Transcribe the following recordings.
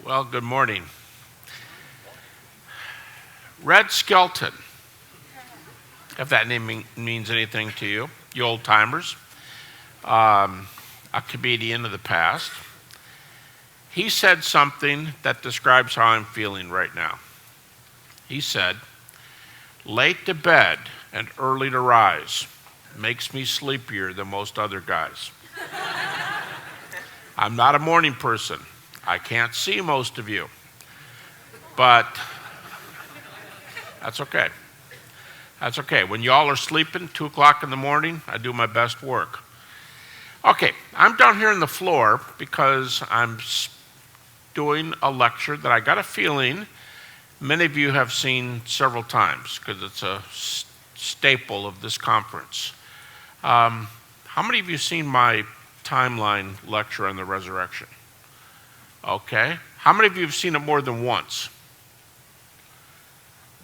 Well, good morning. Red Skelton, if that name means anything to you, you old timers, a comedian of the past. He said something that describes how I'm feeling right now. He said, "Late to bed and early to rise makes me sleepier than most other guys." I'm not a morning person. I can't see most of you, but that's okay. That's okay. When y'all are sleeping, 2 o'clock in the morning, I do my best work. Okay, I'm down here on the floor because I'm doing a lecture that I got a feeling many of you have seen several times because it's a staple of this conference. How many of you have seen my timeline lecture on the resurrection? Okay. How many of you have seen it more than once?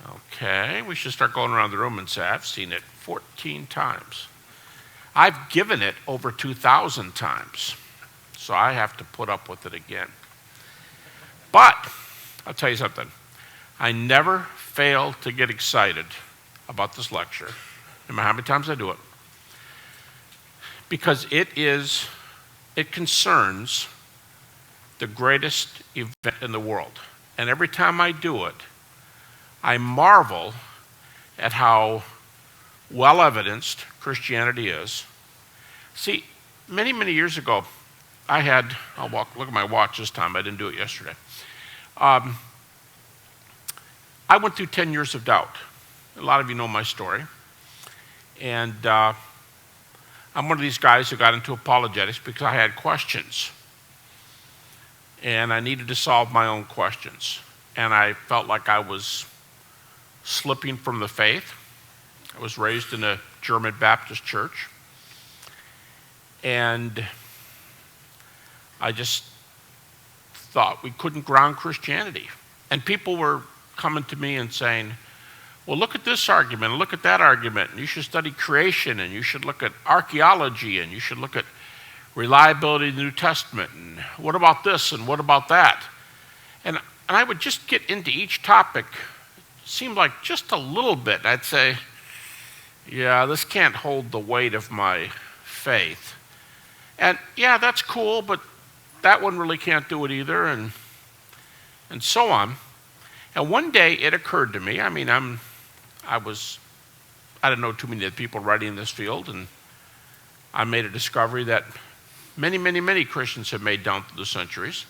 Okay. We should start going around the room and say, I've seen it 14 times. I've given it over 2,000 times. So I have to put up with it again. But I'll tell you something. I never fail to get excited about this lecture, no matter how many times I do it, because it concerns the greatest event in the world. And every time I do it, I marvel at how well evidenced Christianity is. See, many, many years ago, look at my watch this time, I didn't do it yesterday. I went through 10 years of doubt. A lot of you know my story. And I'm one of these guys who got into apologetics because I had questions. And I needed to solve my own questions. And I felt like I was slipping from the faith. I was raised in a German Baptist church. And I just thought we couldn't ground Christianity. And people were coming to me and saying, well, look at this argument, and look at that argument, and you should study creation, and you should look at archaeology, and you should look at reliability of the New Testament, and what about this, and what about that? And I would just get into each topic, it seemed like just a little bit. I'd say, yeah, this can't hold the weight of my faith. And yeah, that's cool, but that one really can't do it either, and so on. And one day it occurred to me, I didn't know too many of the people writing in this field, and I made a discovery that many, many, many Christians have made down through the centuries.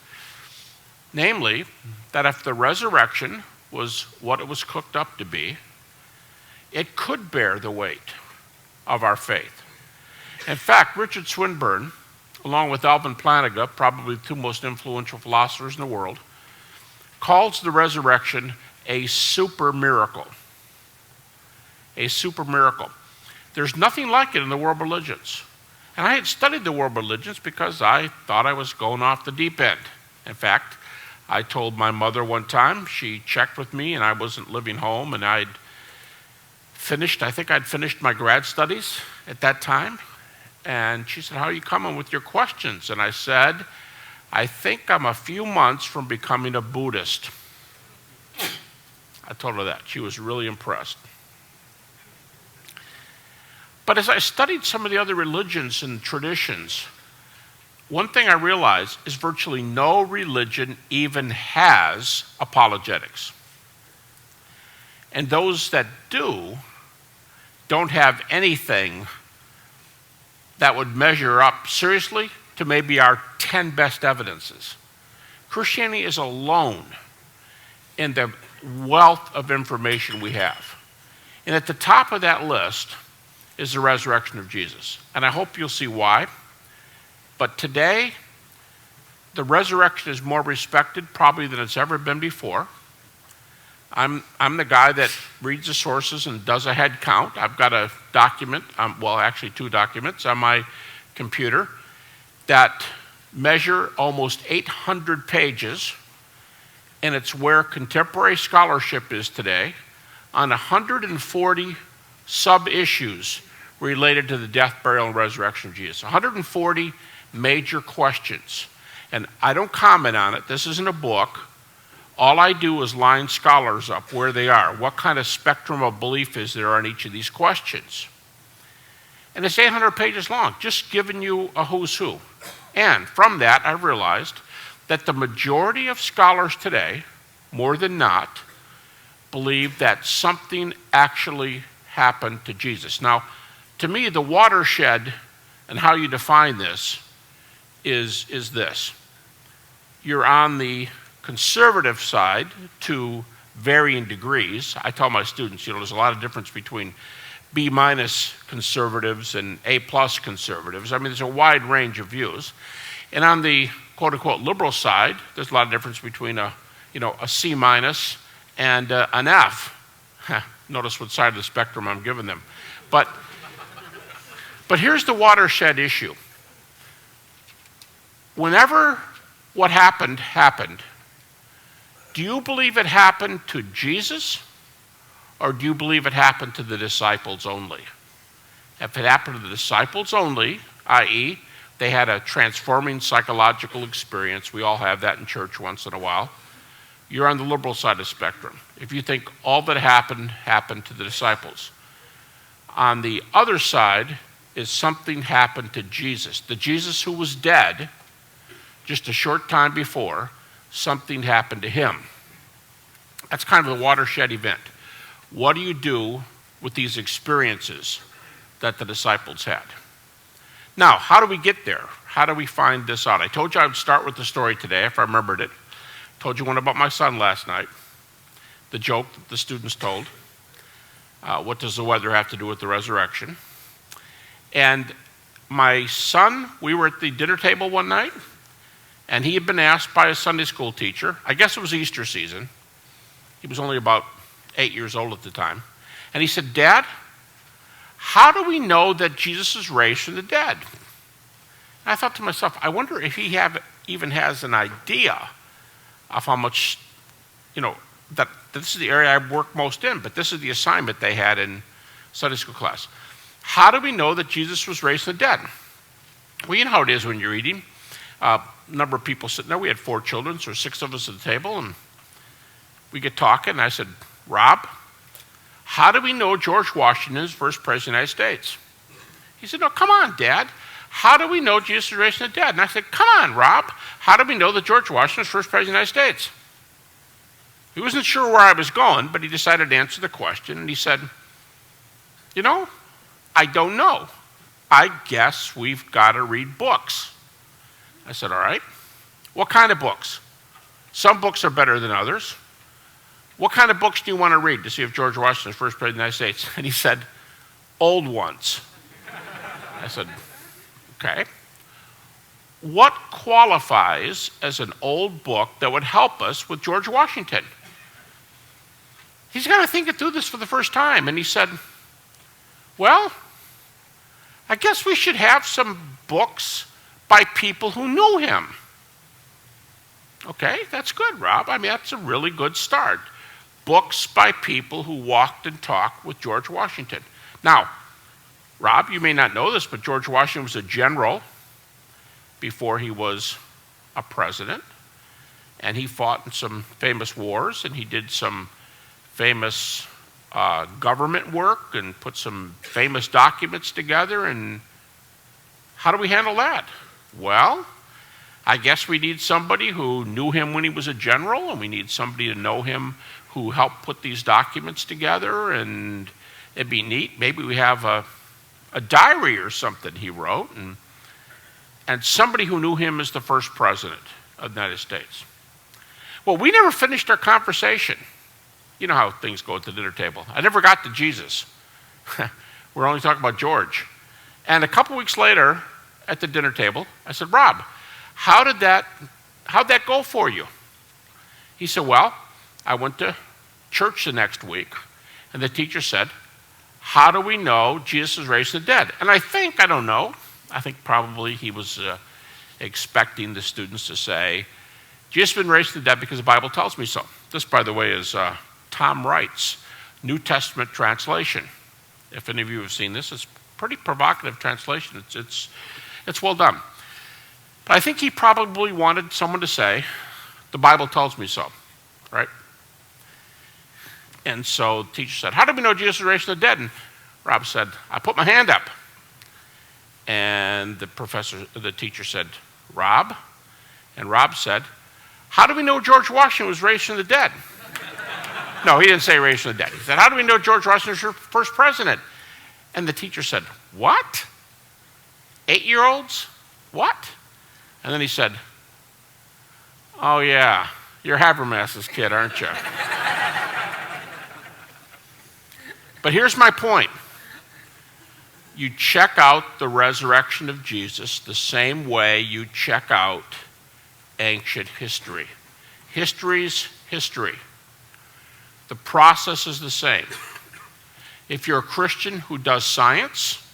Namely, that if the resurrection was what it was cooked up to be, it could bear the weight of our faith. In fact, Richard Swinburne, along with Alvin Plantinga, probably the two most influential philosophers in the world, calls the resurrection a super miracle. A super miracle. There's nothing like it in the world religions. And I had studied the world religions because I thought I was going off the deep end. In fact, I told my mother one time, she checked with me and I wasn't living home, and I think I'd finished my grad studies at that time. And she said, how are you coming with your questions? And I said, I think I'm a few months from becoming a Buddhist. I told her that. She was really impressed. But as I studied some of the other religions and traditions, one thing I realized is virtually no religion even has apologetics. And those that do don't have anything that would measure up seriously to maybe our 10 best evidences. Christianity is alone in the wealth of information we have. And at the top of that list is the resurrection of Jesus. And I hope you'll see why. But today, the resurrection is more respected probably than it's ever been before. I'm the guy that reads the sources and does a head count. I've got a document, actually 2 documents on my computer that measure almost 800 pages, and it's where contemporary scholarship is today on 140 sub-issues related to the death, burial, and resurrection of Jesus. 140 major questions. And I don't comment on it. This isn't a book. All I do is line scholars up where they are. What kind of spectrum of belief is there on each of these questions? And it's 800 pages long, just giving you a who's who. And from that, I realized that the majority of scholars today, more than not, believe that something actually happened to Jesus. Now, to me, the watershed and how you define this is this. You're on the conservative side to varying degrees. I tell my students, there's a lot of difference between B- conservatives and A+ conservatives. I mean, there's a wide range of views. And on the quote-unquote liberal side, there's a lot of difference between a C- and an F. Notice what side of the spectrum I'm giving them. But here's the watershed issue. Whenever what happened, do you believe it happened to Jesus, or do you believe it happened to the disciples only? If it happened to the disciples only, i.e., they had a transforming psychological experience, we all have that in church once in a while, you're on the liberal side of the spectrum. If you think all that happened to the disciples. On the other side is something happened to Jesus. The Jesus who was dead just a short time before, something happened to him. That's kind of a watershed event. What do you do with these experiences that the disciples had? Now, how do we get there? How do we find this out? I told you I would start with the story today, if I remembered it. Told you one about my son last night, the joke that the students told. What does the weather have to do with the resurrection? And my son, we were at the dinner table one night, and he had been asked by a Sunday school teacher, I guess it was Easter season. He was only about 8 years old at the time. And he said, "Dad, how do we know that Jesus is raised from the dead?" And I thought to myself, I wonder if he even has an idea of how much, that this is the area I work most in, but this is the assignment they had in Sunday school class. How do we know that Jesus was raised from the dead? Well, you know how it is when you're eating. A number of people sitting there. We had 4 children, so 6 of us at the table, and we get talking, and I said, "Rob, how do we know George Washington is first president of the United States?" He said, "No, come on, Dad. How do we know Jesus was raised from the dead?" And I said, "Come on, Rob. How do we know that George Washington is first president of the United States?" He wasn't sure where I was going, but he decided to answer the question, and he said, "I don't know. I guess we've got to read books." I said, "All right. What kind of books? Some books are better than others. What kind of books do you want to read to see if George Washington is first president of the United States?" And he said, "Old ones." I said, "Okay. What qualifies as an old book that would help us with George Washington?" He's got to think it through this for the first time. And he said, "Well, I guess we should have some books by people who knew him." Okay, that's good, Rob. I mean, that's a really good start. Books by people who walked and talked with George Washington. Now, Rob, you may not know this, but George Washington was a general before he was a president. And he fought in some famous wars, and he did some famous government work and put some famous documents together. And how do we handle that? Well, I guess we need somebody who knew him when he was a general, and we need somebody to know him who helped put these documents together, and it'd be neat. Maybe we have a diary or something he wrote, and somebody who knew him as the first president of the United States. Well, we never finished our conversation. You know how things go at the dinner table. I never got to Jesus. We're only talking about George. And a couple weeks later at the dinner table, I said, "Rob, how'd that go for you?" He said, "Well, I went to church the next week, and the teacher said, 'How do we know Jesus was raised from the dead?'" And I think probably he was expecting the students to say, "Jesus has been raised from the dead because the Bible tells me so." This, by the way, is Tom Wright's New Testament translation. If any of you have seen this, it's a pretty provocative translation. It's well done. But I think he probably wanted someone to say, the Bible tells me so, right? And so the teacher said, how do we know Jesus was raised from the dead? And Rob said, I put my hand up. And the teacher said, Rob? And Rob said, how do we know George Washington was raised from the dead? No, he didn't say raised from the dead. He said, how do we know George Washington was your first president? And the teacher said, what? 8-year-olds? What? And then he said, oh yeah, you're Habermas's kid, aren't you? But here's my point. You check out the resurrection of Jesus the same way you check out ancient history. History's history. The process is the same. If you're a Christian who does science,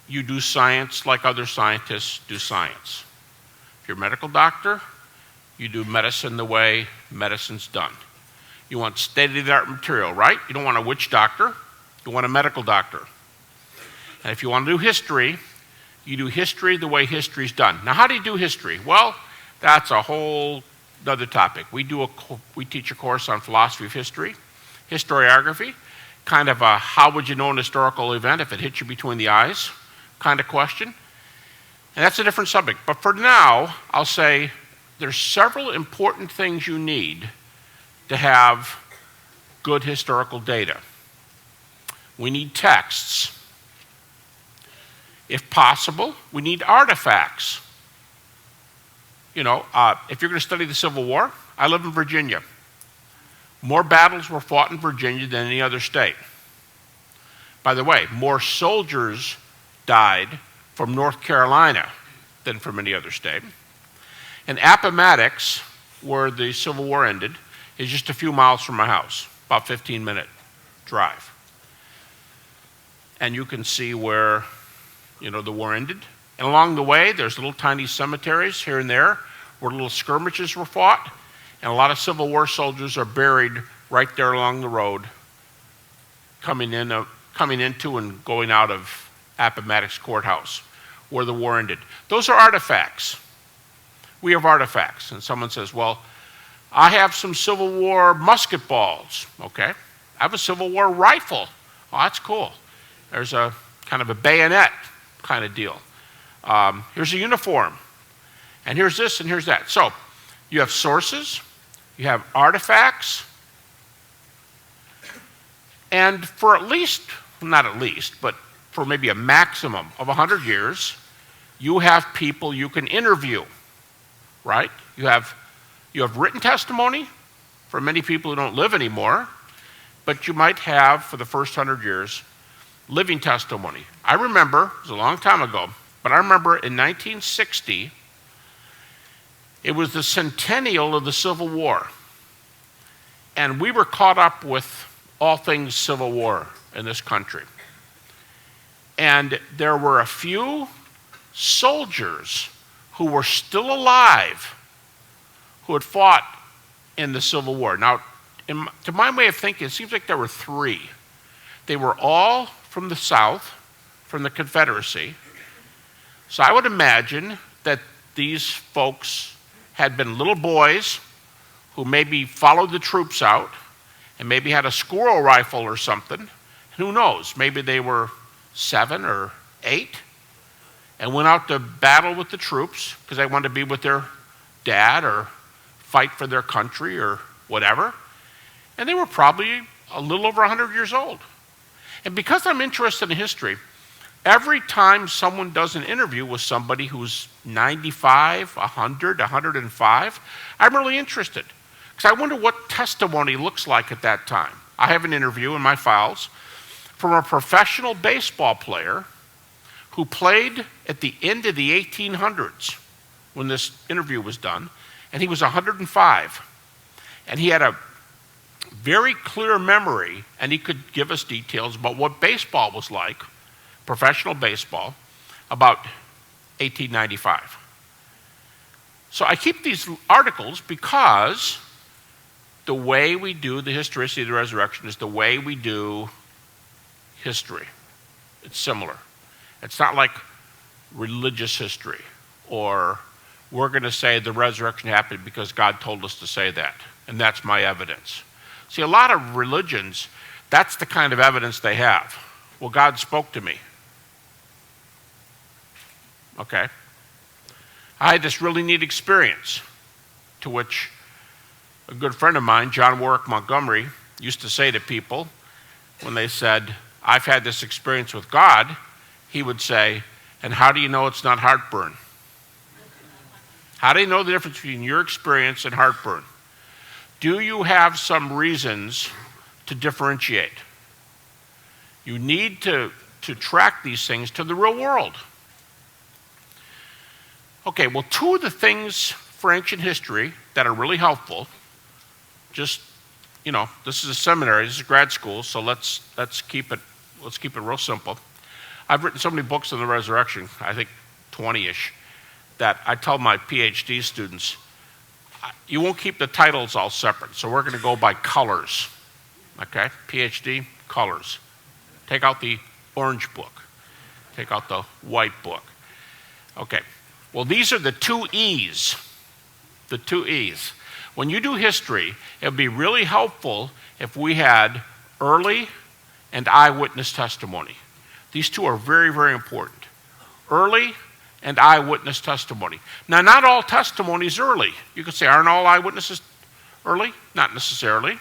you do science like other scientists do science. If you're a medical doctor, you do medicine the way medicine's done. You want state-of-the-art material, right? You don't want a witch doctor. You want a medical doctor. And if you want to do history, you do history the way history's done. Now, how do you do history? Well, that's a whole other topic. We teach a course on philosophy of history, historiography, kind of a how would you know an historical event if it hit you between the eyes kind of question. And that's a different subject. But for now, I'll say there's several important things you need to have good historical data. We need texts. If possible, we need artifacts. You know, if you're going to study the Civil War, I live in Virginia. More battles were fought in Virginia than any other state. By the way, more soldiers died from North Carolina than from any other state. And Appomattox, where the Civil War ended, is just a few miles from my house, about 15-minute drive. And you can see where, you know, the war ended. And along the way, there's little tiny cemeteries here and there where little skirmishes were fought. And a lot of Civil War soldiers are buried right there along the road, coming into and going out of Appomattox Courthouse, where the war ended. Those are artifacts. We have artifacts. And someone says, well, I have some Civil War musket balls. Okay. I have a Civil War rifle. Oh, that's cool. There's a kind of a bayonet kind of deal. Here's a uniform. And here's this and here's that. So you have sources, you have artifacts, and for at least, not at least, but for maybe a maximum of 100 years, you have people you can interview, right? You have written testimony from many people who don't live anymore, but you might have, for the first 100 years, living testimony. I remember, it was a long time ago, but I remember in 1960, it was the centennial of the Civil War. And we were caught up with all things Civil War in this country. And there were a few soldiers who were still alive who had fought in the Civil War. Now, to my way of thinking, it seems like there were 3. They were all from the South, from the Confederacy. So I would imagine that these folks had been little boys who maybe followed the troops out and maybe had a squirrel rifle or something. Who knows? Maybe they were 7 or 8 and went out to battle with the troops because they wanted to be with their dad or fight for their country or whatever. And they were probably a little over 100 years old. And because I'm interested in history, every time someone does an interview with somebody who's 95, 100, 105, I'm really interested. Because I wonder what testimony looks like at that time. I have an interview in my files from a professional baseball player who played at the end of the 1800s when this interview was done, and he was 105. And he had a very clear memory, and he could give us details about what baseball was like, professional baseball, about 1895. So I keep these articles because the way we do the historicity of the resurrection is the way we do history. It's similar. It's not like religious history, or we're going to say the resurrection happened because God told us to say that, and that's my evidence. See, a lot of religions, that's the kind of evidence they have. Well, God spoke to me. Okay. I had this really neat experience, to which a good friend of mine, John Warwick Montgomery, used to say to people when they said, I've had this experience with God, he would say, and how do you know it's not heartburn? How do you know the difference between your experience and heartburn? Do you have some reasons to differentiate? You need to track these things to the real world. Okay, well, two of the things for ancient history that are really helpful, just, this is a seminary, this is grad school, so let's keep it real simple. I've written so many books on the resurrection, I think 20-ish, that I tell my PhD students, you won't keep the titles all separate, so we're going to go by colors. Okay? PhD, colors. Take out the orange book. Take out the white book. Okay. Well, these are the two E's. The two E's. When you do history, it would be really helpful if we had early and eyewitness testimony. These two are very, very important. Early and eyewitness testimony. Now, not all testimony is early. You could say, aren't all eyewitnesses early? Not necessarily.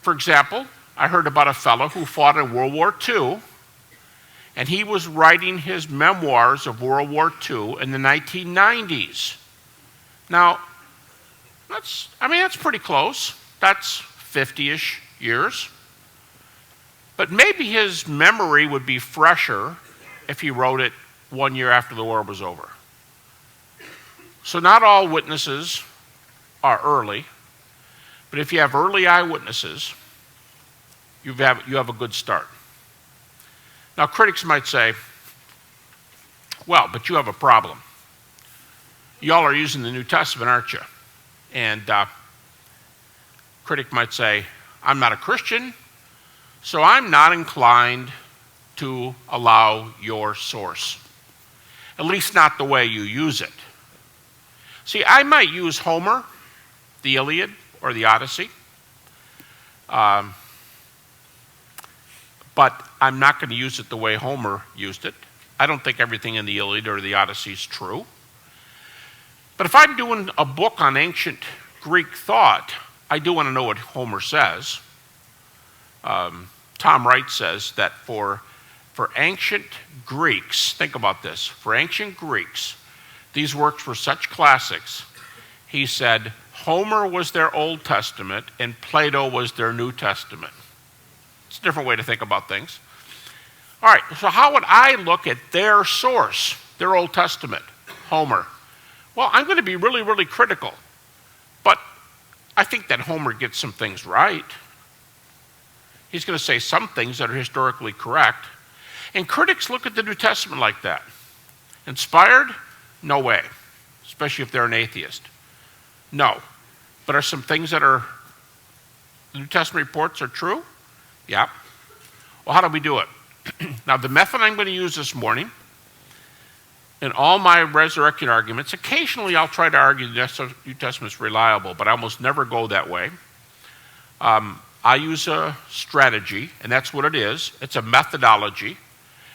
For example, I heard about a fellow who fought in World War II, and he was writing his memoirs of World War II in the 1990s. Now, that's pretty close. That's 50-ish years. But maybe his memory would be fresher if he wrote it 1 year after the war was over. So not all witnesses are early, but if you have early eyewitnesses, you have a good start. Now, critics might say, well, but you have a problem. Y'all are using the New Testament, aren't you? And critic might say, I'm not a Christian, so I'm not inclined to allow your source. At least not the way you use it. See, I might use Homer, the Iliad, or the Odyssey, but I'm not going to use it the way Homer used it. I don't think everything in the Iliad or the Odyssey is true. But if I'm doing a book on ancient Greek thought, I do want to know what Homer says. Tom Wright says that for ancient Greeks, think about this, for ancient Greeks, these works were such classics. He said Homer was their Old Testament and Plato was their New Testament. It's a different way to think about things. All right, so how would I look at their source, their Old Testament, Homer? Well, I'm going to be really, really critical. But I think that Homer gets some things right. He's going to say some things that are historically correct. And critics look at the New Testament like that. Inspired? No way. Especially if they're an atheist. No. But are some things that are the New Testament reports are true? Yeah. Well, how do we do it? Now, the method I'm going to use this morning, in all my resurrection arguments, occasionally I'll try to argue the New Testament is reliable, but I almost never go that way. I use a strategy, and that's what it is. It's a methodology.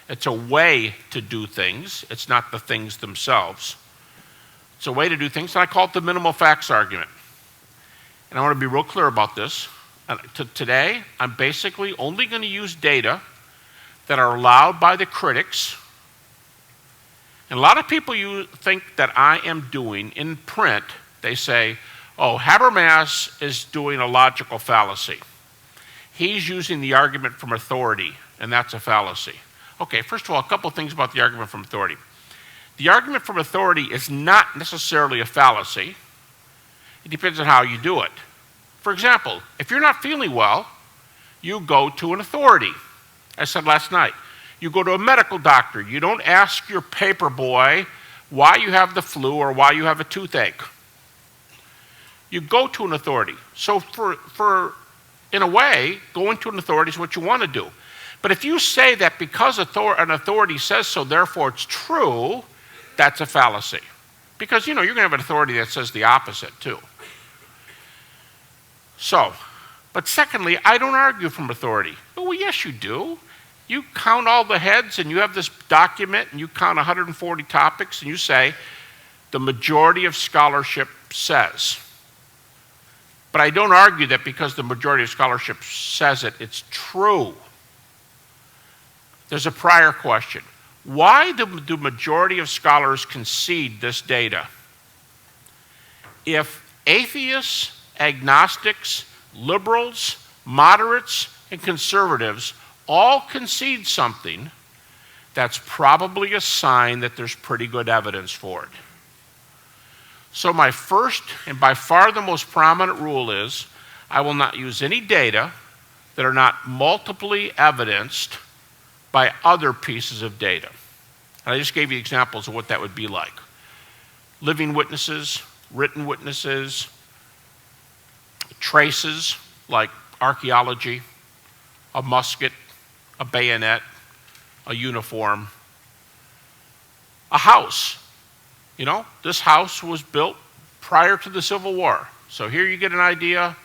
It's a way to do things. It's not the things themselves. It's a way to do things, and I call it the minimal facts argument. And I want to be real clear about this. Today, I'm basically only going to use data that are allowed by the critics. And a lot of people think that I am doing, in print, they say, oh, Habermas is doing a logical fallacy. He's using the argument from authority, and that's a fallacy. Okay, first of all, a couple things about the argument from authority. The argument from authority is not necessarily a fallacy. It depends on how you do it. For example, if you're not feeling well, you go to an authority. I said last night, you go to a medical doctor. You don't ask your paper boy why you have the flu or why you have a toothache. You go to an authority. So in a way, going to an authority is what you want to do. But if you say that because an authority says so, therefore it's true, that's a fallacy. Because, you're going to have an authority that says the opposite, too. So, but secondly, I don't argue from authority. Oh, well, yes, you do. You count all the heads, and you have this document, and you count 140 topics, and you say, the majority of scholarship says. But I don't argue that because the majority of scholarship says it, it's true. There's a prior question. Why do majority of scholars concede this data? If atheists, agnostics, liberals, moderates, and conservatives all concede something, that's probably a sign that there's pretty good evidence for it. So my first and by far the most prominent rule is I will not use any data that are not multiply evidenced by other pieces of data. And I just gave you examples of what that would be like. Living witnesses, written witnesses, traces like archaeology, a musket, a bayonet, a uniform, a house. This house was built prior to the Civil War. So here you get an idea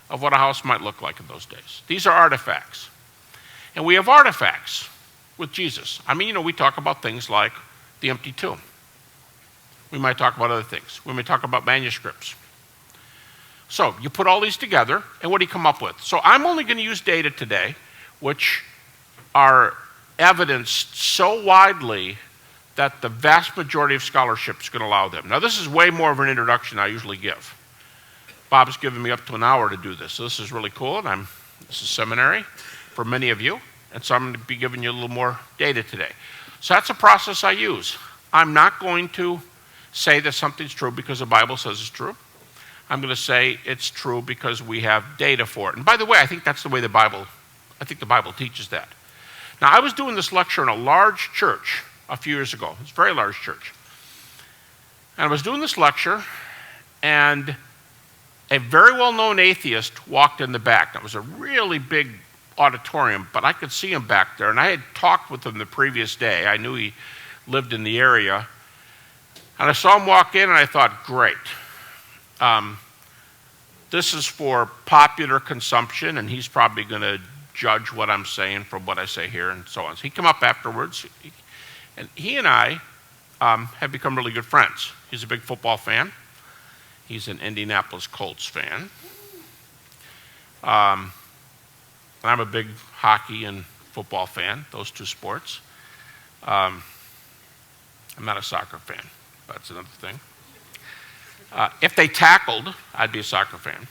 of what a house might look like in those days. These are artifacts. And we have artifacts with Jesus. We talk about things like the empty tomb. We might talk about other things. We may talk about manuscripts. So you put all these together, and what do you come up with? So I'm only going to use data today, which are evidenced so widely that the vast majority of scholarship is going to allow them. Now, this is way more of an introduction than I usually give. Bob's given me up to an hour to do this, so this is really cool, and this is seminary for many of you, and so I'm going to be giving you a little more data today. So that's a process I use. I'm not going to say that something's true because the Bible says it's true. I'm going to say it's true because we have data for it. And by the way, I think that's the way the Bible teaches that. Now, I was doing this lecture in a large church a few years ago. It's a very large church. And I was doing this lecture, and a very well-known atheist walked in the back. That was a really big auditorium, but I could see him back there, and I had talked with him the previous day. I knew he lived in the area. And I saw him walk in, and I thought, great. This is for popular consumption, and he's probably going to judge what I'm saying from what I say here and so on. So he came up afterwards, and he and I have become really good friends. He's a big football fan. He's an Indianapolis Colts fan. And I'm a big hockey and football fan, those two sports. I'm not a soccer fan. That's another thing. If they tackled, I'd be a soccer fan.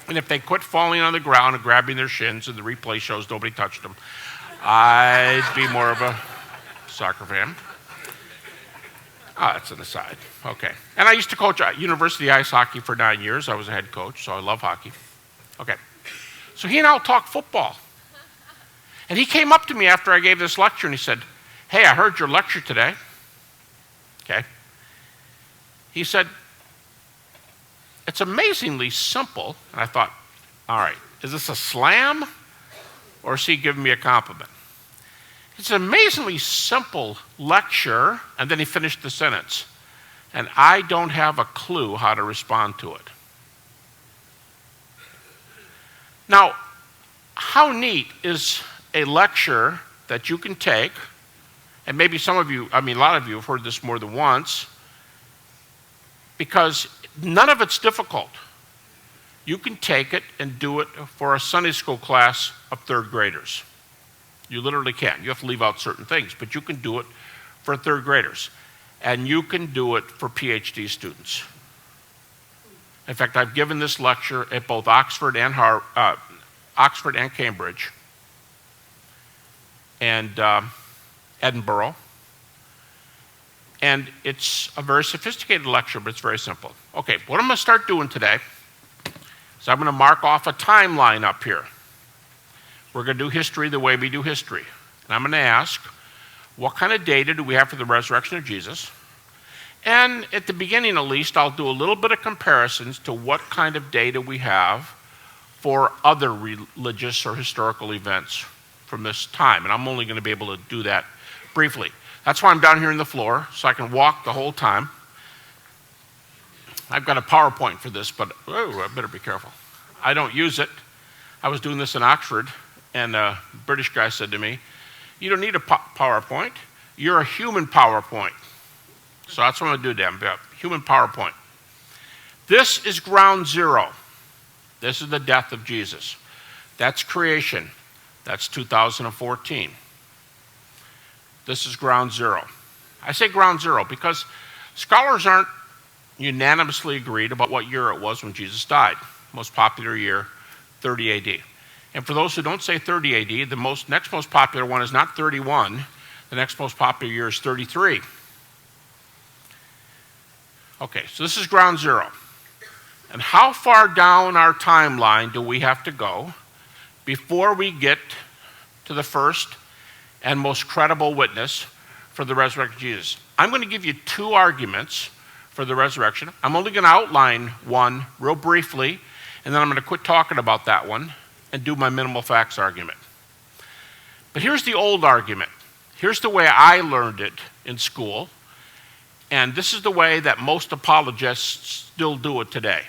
And if they quit falling on the ground and grabbing their shins and the replay shows nobody touched them, I'd be more of a soccer fan. That's an aside. Okay. And I used to coach university ice hockey for 9 years. I was a head coach, so I love hockey. Okay. So he and I will talk football. And he came up to me after I gave this lecture and he said, "Hey, I heard your lecture today." Okay. He said, "It's amazingly simple." And I thought, all right, is this a slam or is he giving me a compliment? It's an amazingly simple lecture, and then he finished the sentence, "and I don't have a clue how to respond to it." Now, how neat is a lecture that you can take, and maybe some of you, a lot of you have heard this more than once, because none of it's difficult. You can take it and do it for a Sunday school class of third graders. You literally can. You have to leave out certain things, but you can do it for third graders. And you can do it for PhD students. In fact, I've given this lecture at both Oxford and Cambridge and Edinburgh. And it's a very sophisticated lecture, but it's very simple. Okay, what I'm going to start doing today is I'm going to mark off a timeline up here. We're going to do history the way we do history. And I'm going to ask, what kind of data do we have for the resurrection of Jesus? And at the beginning, at least, I'll do a little bit of comparisons to what kind of data we have for other religious or historical events from this time, and I'm only going to be able to do that briefly. That's why I'm down here on the floor, so I can walk the whole time. I've got a PowerPoint for this, but I better be careful. I don't use it. I was doing this in Oxford, and a British guy said to me, "You don't need a PowerPoint. You're a human PowerPoint." So that's what I'm going to do, Dan. Human PowerPoint. This is ground zero. This is the death of Jesus. That's creation. That's 2014. This is ground zero. I say ground zero because scholars aren't unanimously agreed about what year it was when Jesus died. Most popular year, 30 AD. And for those who don't say 30 AD, the next most popular one is not 31. The next most popular year is 33. Okay, so this is ground zero. And how far down our timeline do we have to go before we get to the first and most credible witness for the resurrection of Jesus? I'm going to give you two arguments for the resurrection. I'm only going to outline one real briefly, and then I'm going to quit talking about that one and do my minimal facts argument. But here's the old argument. Here's the way I learned it in school, and this is the way that most apologists still do it today.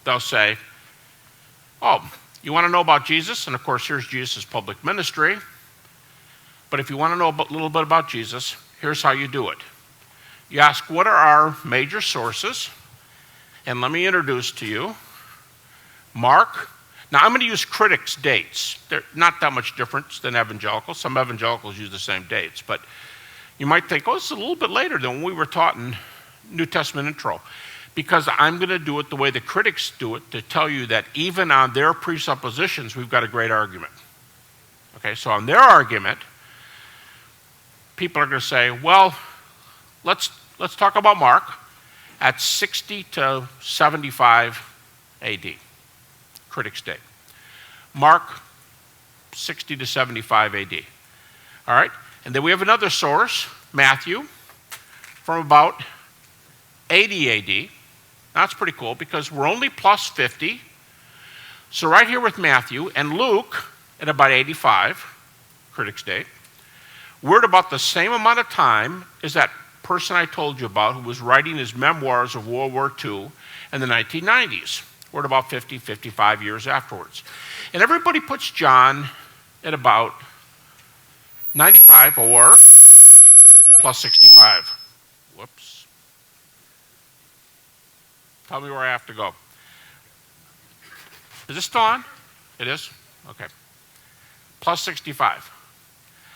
They'll say, "Oh, you want to know about Jesus?" And of course, here's Jesus' public ministry. But if you want to know a little bit about Jesus, here's how you do it. You ask, what are our major sources? And let me introduce to you Mark. Now, I'm going to use critics' dates. They're not that much different than evangelicals. Some evangelicals use the same dates. But you might think, oh, it's a little bit later than when we were taught in New Testament intro. Because I'm going to do it the way the critics do it to tell you that even on their presuppositions, we've got a great argument. Okay, so on their argument, people are going to say, well, let's talk about Mark at 60 to 75 AD. Critics' date. Mark, 60 to 75 AD. All right, and then we have another source, Matthew, from about 80 AD. That's pretty cool because we're only plus 50. So right here with Matthew and Luke at about 85, critics' date, we're at about the same amount of time as that person I told you about who was writing his memoirs of World War II in the 1990s. We're at about 50, 55 years afterwards. And everybody puts John at about 95 or plus 65. Whoops. Tell me where I have to go. Is this still on? It is? Okay. Plus 65.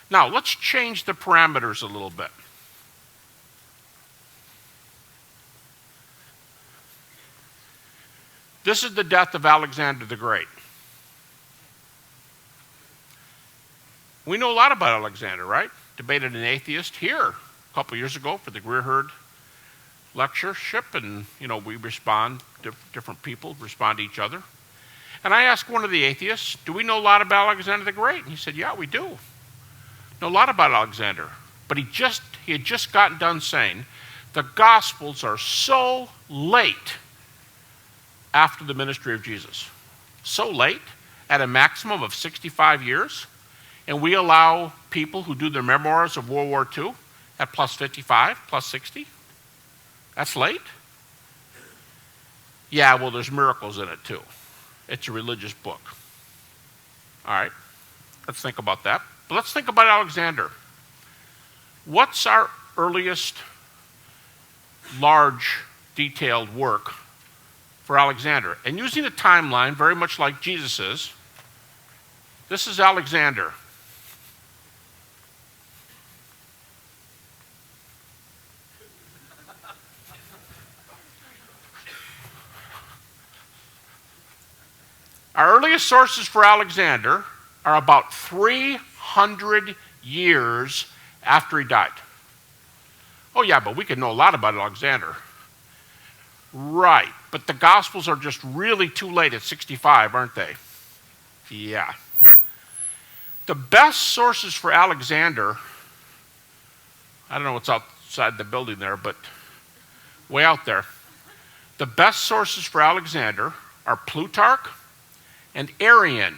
Now, let's change the parameters a little bit. This is the death of Alexander the Great. We know a lot about Alexander, right? Debated an atheist here a couple years ago for the Greerherd lectureship, and we respond, different people respond to each other. And I asked one of the atheists, do we know a lot about Alexander the Great? And he said, yeah, we do. Know a lot about Alexander. But he had just gotten done saying, the Gospels are so late after the ministry of Jesus. So late, at a maximum of 65 years, and we allow people who do their memoirs of World War II at plus 55, plus 60? That's late? Yeah, well, there's miracles in it too. It's a religious book. All right, let's think about that. But let's think about Alexander. What's our earliest large, detailed work for Alexander? And using a timeline very much like Jesus's, this is Alexander. Our earliest sources for Alexander are about 300 years after he died. Oh yeah, but we can know a lot about Alexander. Right, but the Gospels are just really too late at 65, aren't they? Yeah. The best sources for Alexander, I don't know what's outside the building there, but way out there. The best sources for Alexander are Plutarch and Arian.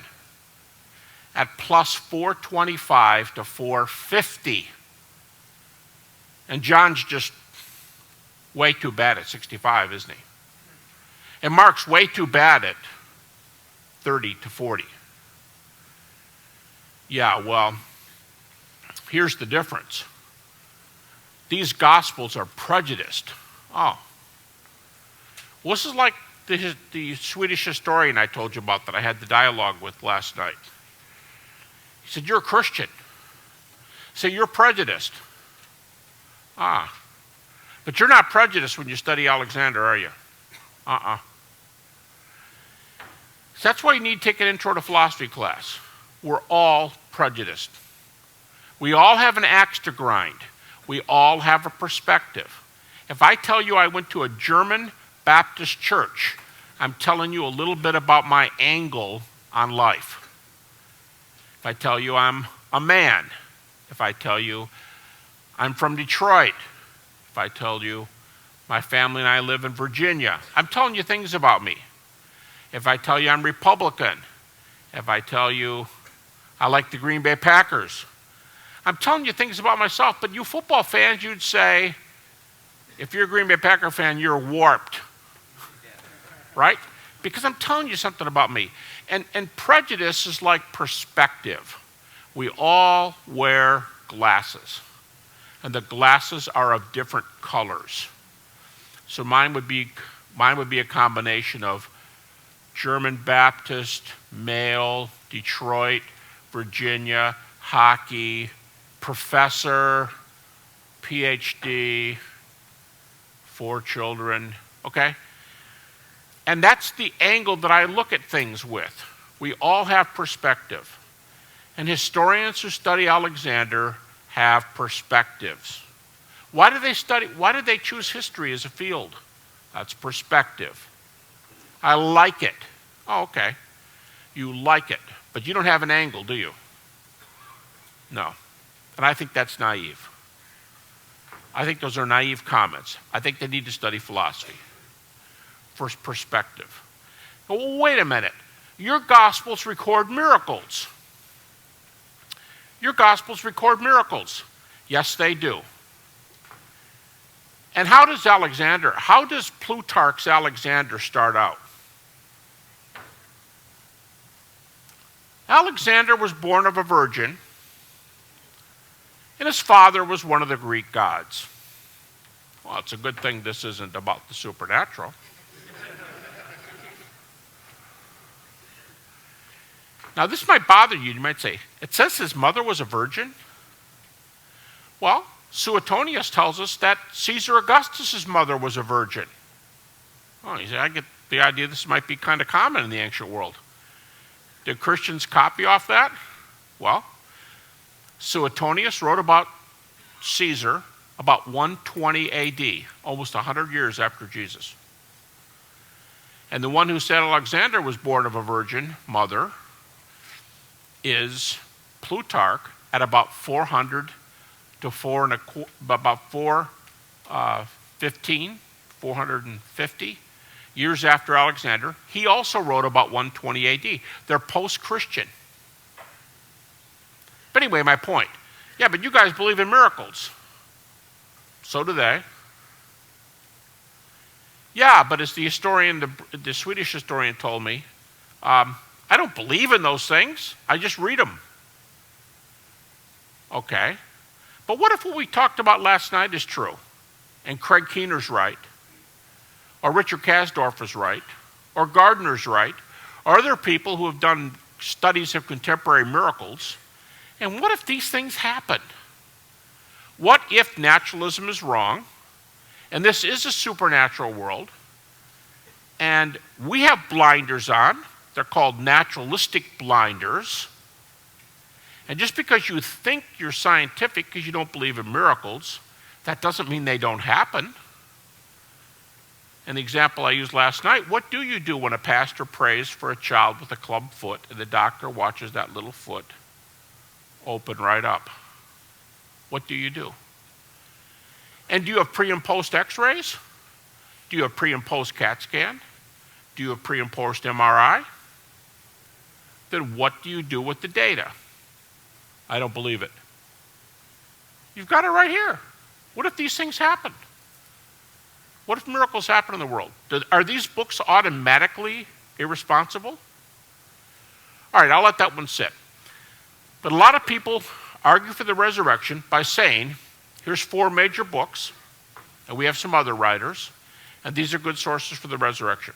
at plus 425 to 450. And John's just way too bad at 65, isn't he? And Mark's way too bad at 30 to 40. Yeah, well, here's the difference. These Gospels are prejudiced. Oh. Well, this is like the Swedish historian I told you about that I had the dialogue with last night. He said, "You're a Christian. So you're prejudiced." Ah. But you're not prejudiced when you study Alexander, are you? So that's why you need to take an intro to philosophy class. We're all prejudiced. We all have an axe to grind. We all have a perspective. If I tell you I went to a German Baptist church, I'm telling you a little bit about my angle on life. If I tell you I'm a man, if I tell you I'm from Detroit, if I tell you my family and I live in Virginia, I'm telling you things about me. If I tell you I'm Republican, if I tell you I like the Green Bay Packers, I'm telling you things about myself. But you football fans, you'd say, if you're a Green Bay Packer fan, you're warped. Right? Because I'm telling you something about me. And prejudice is like perspective. We all wear glasses. And the glasses are of different colors. So mine would be a combination of German Baptist, male, Detroit, Virginia, hockey, professor, PhD, 4 children, okay? And that's the angle that I look at things with. We all have perspective. And historians who study Alexander have perspectives. Why did they choose history as a field? That's perspective. I like it. Oh, okay. You like it, but you don't have an angle, do you? No. And I think that's naive. I think those are naive comments. I think they need to study philosophy for perspective. Well, wait a minute. Your Gospels record miracles. Your Gospels record miracles. Yes, they do. And how does Plutarch's Alexander start out? Alexander was born of a virgin, and his father was one of the Greek gods. Well, it's a good thing this isn't about the supernatural. Now, this might bother you. You might say, it says his mother was a virgin? Well, Suetonius tells us that Caesar Augustus' mother was a virgin. Oh, you say, I get the idea this might be kind of common in the ancient world. Did Christians copy off that? Well, Suetonius wrote about Caesar about 120 AD, almost 100 years after Jesus. And the one who said Alexander was born of a virgin mother is Plutarch at about 400 to about 450 years after Alexander. He also wrote about 120 AD. They're post-Christian. But anyway, my point. Yeah, but you guys believe in miracles. So do they. Yeah, but as the Swedish historian told me, I don't believe in those things. I just read them. Okay. But what if what we talked about last night is true? And Craig Keener's right? Or Richard Kasdorf is right? Or Gardner's right? Or other people who have done studies of contemporary miracles? And what if these things happen? What if naturalism is wrong, and this is a supernatural world, and we have blinders on? They're called naturalistic blinders. And just because you think you're scientific because you don't believe in miracles, that doesn't mean they don't happen. And the example I used last night, what do you do when a pastor prays for a child with a club foot and the doctor watches that little foot open right up? What do you do? And do you have pre and post x-rays? Do you have pre and post CAT scan? Do you have pre and post MRI? then what do you do with the data? I don't believe it. You've got it right here. What if these things happen? What if miracles happen in the world? Are these books automatically irresponsible? All right, I'll let that one sit. But a lot of people argue for the resurrection by saying, here's 4 major books, and we have some other writers, and these are good sources for the resurrection.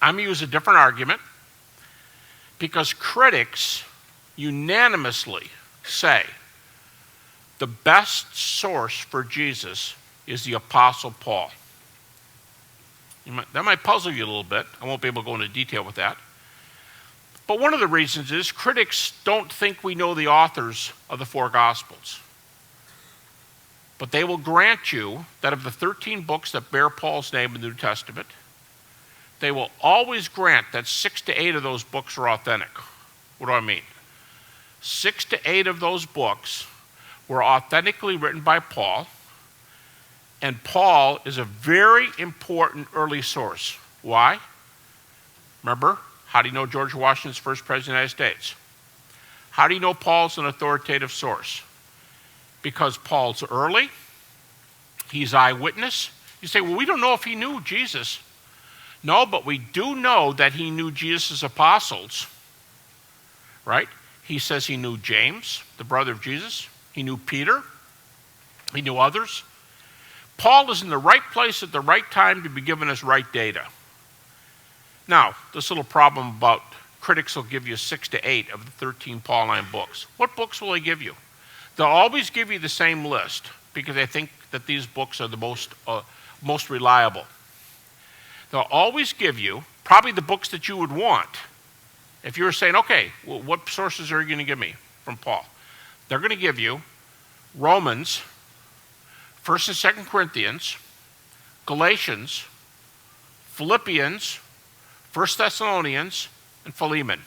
I'm going to use a different argument because critics unanimously say the best source for Jesus is the Apostle Paul. That might puzzle you a little bit. I won't be able to go into detail with that. But one of the reasons is critics don't think we know the authors of the 4 Gospels. But they will grant you that of the 13 books that bear Paul's name in the New Testament, they will always grant that 6 to 8 of those books are authentic. What do I mean? 6 to 8 of those books were authentically written by Paul, and Paul is a very important early source. Why? Remember, how do you know George Washington's first president of the United States? How do you know Paul's an authoritative source? Because Paul's early, he's eyewitness. You say, well, we don't know if he knew Jesus. No, but we do know that he knew Jesus' apostles, right? He says he knew James, the brother of Jesus. He knew Peter. He knew others. Paul is in the right place at the right time to be giving us right data. Now, this little problem about critics will give you 6 to 8 of the 13 Pauline books. What books will they give you? They'll always give you the same list because they think that these books are the most reliable. They'll always give you probably the books that you would want. If you were saying, okay, well, what sources are you going to give me from Paul? They're going to give you Romans, 1st and 2nd Corinthians, Galatians, Philippians, 1 Thessalonians, and Philemon.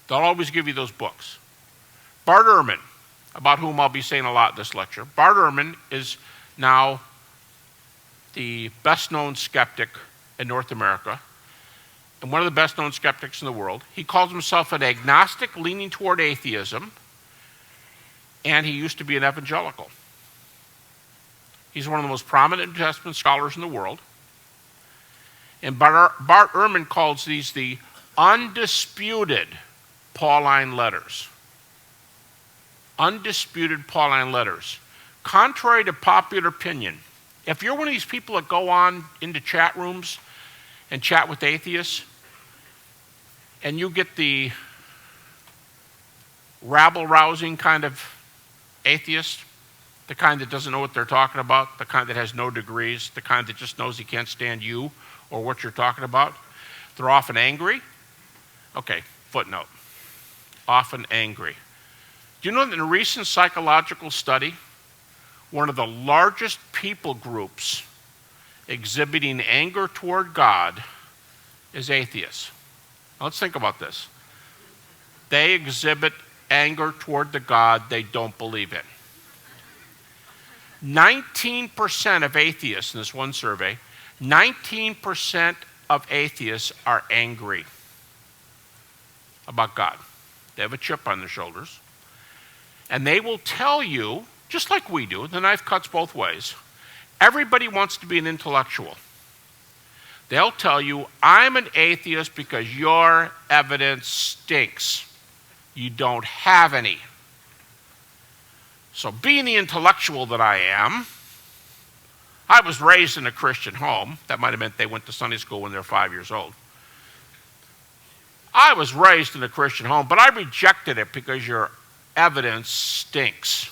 They'll always give you those books. Bart Ehrman, about whom I'll be saying a lot in this lecture. Bart Ehrman is now the best-known skeptic in North America and one of the best-known skeptics in the world. He calls himself an agnostic leaning toward atheism, and he used to be an evangelical. He's one of the most prominent New Testament scholars in the world. And Bart Ehrman calls these the undisputed Pauline letters. Undisputed Pauline letters. Contrary to popular opinion, if you're one of these people that go on into chat rooms and chat with atheists, and you get the rabble-rousing kind of atheist, the kind that doesn't know what they're talking about, the kind that has no degrees, the kind that just knows he can't stand you or what you're talking about, they're often angry. Okay, footnote. Often angry. Do you know that in a recent psychological study, one of the largest people groups exhibiting anger toward God is atheists? Now let's think about this. They exhibit anger toward the God they don't believe in. 19% of atheists in this one survey, 19% of atheists are angry about God. They have a chip on their shoulders. And they will tell you, just like we do, the knife cuts both ways, everybody wants to be an intellectual. They'll tell you, I'm an atheist because your evidence stinks. You don't have any. So being the intellectual that I am, I was raised in a Christian home. That might have meant they went to Sunday school when they were 5 years old. I was raised in a Christian home, but I rejected it because your evidence stinks.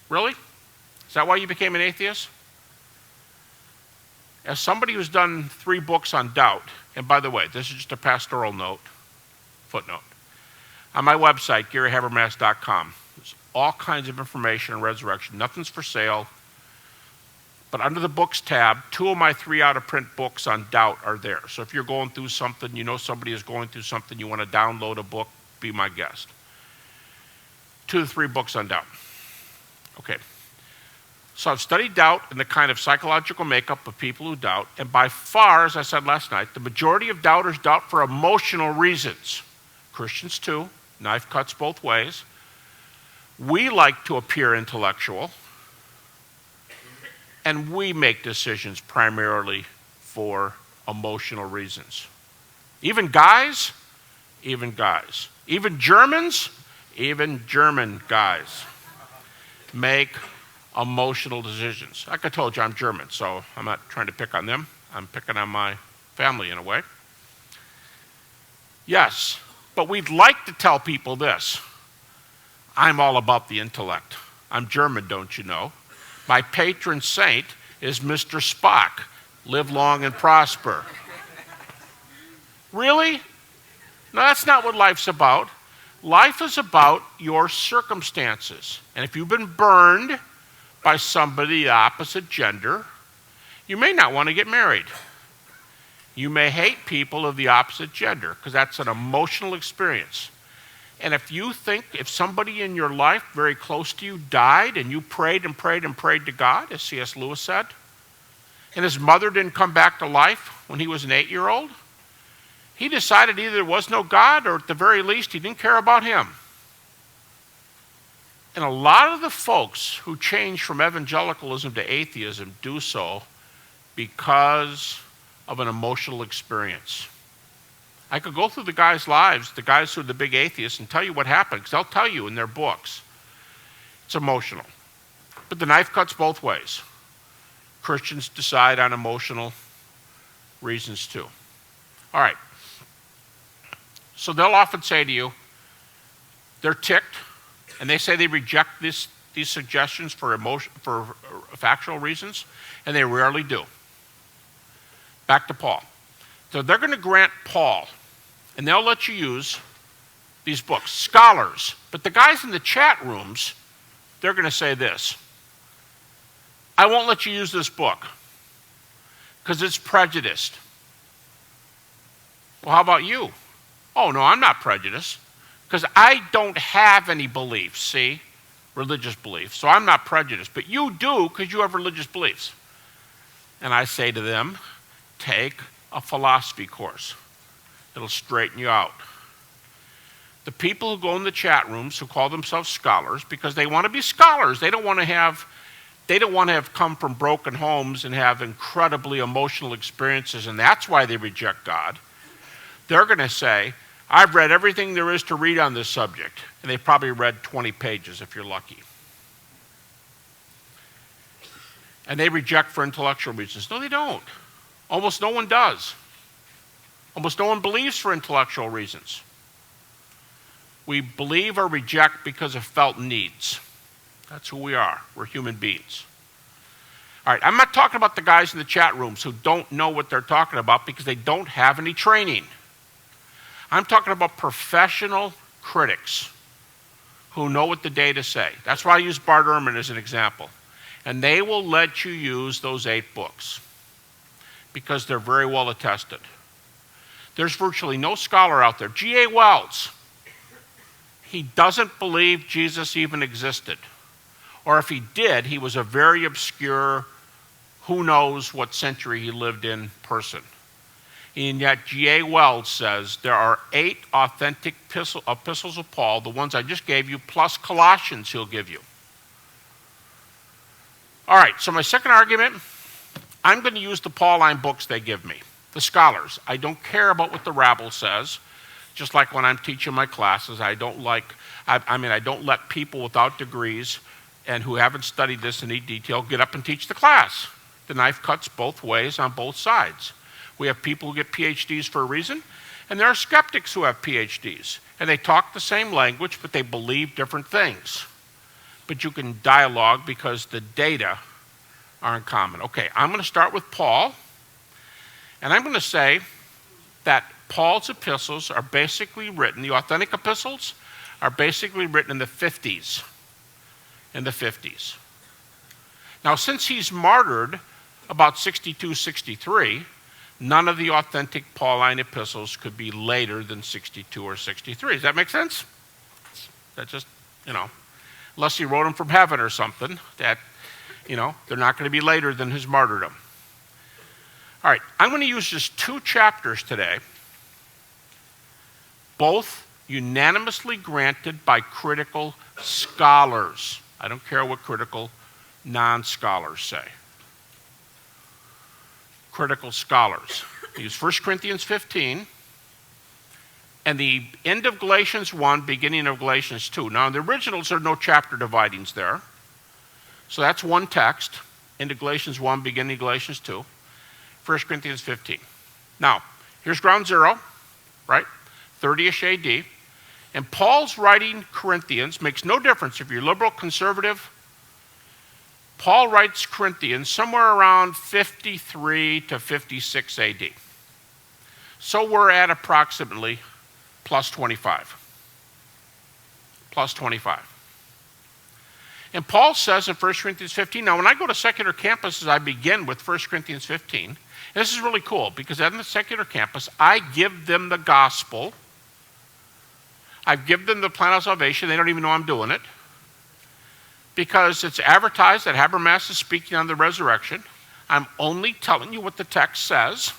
Really? Is that why you became an atheist? As somebody who's done 3 books on doubt, and by the way, this is just a pastoral note, footnote. On my website, GaryHabermas.com, there's all kinds of information on resurrection. Nothing's for sale. But under the books tab, 2 of my 3 out-of-print books on doubt are there. So if you're going through something, you know somebody is going through something, you want to download a book, be my guest. 2 to 3 books on doubt. Okay. So I've studied doubt and the kind of psychological makeup of people who doubt, and by far, as I said last night, the majority of doubters doubt for emotional reasons. Christians too, knife cuts both ways. We like to appear intellectual, and we make decisions primarily for emotional reasons. Even guys, even Germans, even German guys make emotional decisions. Like I told you, I'm German, so I'm not trying to pick on them. I'm picking on my family in a way. Yes, but we'd like to tell people this. I'm all about the intellect. I'm German, don't you know? My patron saint is Mr. Spock. Live long and prosper. Really? No, that's not what life's about. Life is about your circumstances. And if you've been burned by somebody the opposite gender, you may not want to get married. You may hate people of the opposite gender because that's an emotional experience. And if somebody in your life very close to you died and you prayed and prayed and prayed to God, as C.S. Lewis said, and his mother didn't come back to life when he was an 8-year-old, he decided either there was no God or at the very least he didn't care about him. And a lot of the folks who change from evangelicalism to atheism do so because of an emotional experience. I could go through the guys' lives, the guys who are the big atheists, and tell you what happened, because they'll tell you in their books. It's emotional. But the knife cuts both ways. Christians decide on emotional reasons too. All right. So they'll often say to you, they're ticked, and they say they reject these suggestions for factual reasons, and they rarely do. Back to Paul. So they're going to grant Paul, and they'll let you use these books. Scholars. But the guys in the chat rooms, they're going to say this. I won't let you use this book because it's prejudiced. Well, how about you? Oh, no, I'm not prejudiced because I don't have any beliefs, see? Religious beliefs. So I'm not prejudiced. But you do because you have religious beliefs. And I say to them, take a philosophy course. It'll straighten you out. The people who go in the chat rooms who call themselves scholars because they want to be scholars. They don't want to have come from broken homes and have incredibly emotional experiences, and that's why they reject God. They're going to say, I've read everything there is to read on this subject. And they've probably read 20 pages if you're lucky. And they reject for intellectual reasons. No, they don't. Almost no one does. Almost no one believes for intellectual reasons. We believe or reject because of felt needs. That's who we are. We're human beings. All right, I'm not talking about the guys in the chat rooms who don't know what they're talking about because they don't have any training. I'm talking about professional critics who know what the data say. That's why I use Bart Ehrman as an example. And they will let you use those 8 books because they're very well attested. There's virtually no scholar out there. G.A. Wells, he doesn't believe Jesus even existed. Or if he did, he was a very obscure, who knows what century he lived in person. And yet G.A. Wells says there are 8 authentic epistles of Paul, the ones I just gave you, plus Colossians he'll give you. All right, so my second argument, I'm going to use the Pauline books they give me, the scholars. I don't care about what the rabble says, just like when I'm teaching my classes. I don't let people without degrees and who haven't studied this in any detail get up and teach the class. The knife cuts both ways on both sides. We have people who get PhDs for a reason, and there are skeptics who have PhDs. And they talk the same language, but they believe different things. But you can dialogue because the data are in common. Okay, I'm going to start with Paul, and I'm going to say that Paul's epistles are basically written, the authentic epistles are basically written in the 50s. In the 50s. Now, since he's martyred about 62, 63, none of the authentic Pauline epistles could be later than 62 or 63. Does that make sense? That just, unless he wrote them from heaven or something, that They're not going to be later than his martyrdom. All right, I'm going to use just 2 chapters today, both unanimously granted by critical scholars. I don't care what critical non-scholars say. Critical scholars. I use 1 Corinthians 15 and the end of Galatians 1, beginning of Galatians 2. Now, in the originals, there are no chapter dividings there. So that's one text, end of Galatians 1, beginning of Galatians 2, 1 Corinthians 15. Now, here's ground zero, right? 30-ish AD. And Paul's writing Corinthians, makes no difference if you're liberal, conservative. Paul writes Corinthians somewhere around 53 to 56 AD. So we're at approximately plus 25. Plus 25. And Paul says in 1 Corinthians 15, now when I go to secular campuses, I begin with 1 Corinthians 15. And this is really cool because on the secular campus, I give them the gospel. I give them the plan of salvation. They don't even know I'm doing it. Because it's advertised that Habermas is speaking on the resurrection. I'm only telling you what the text says.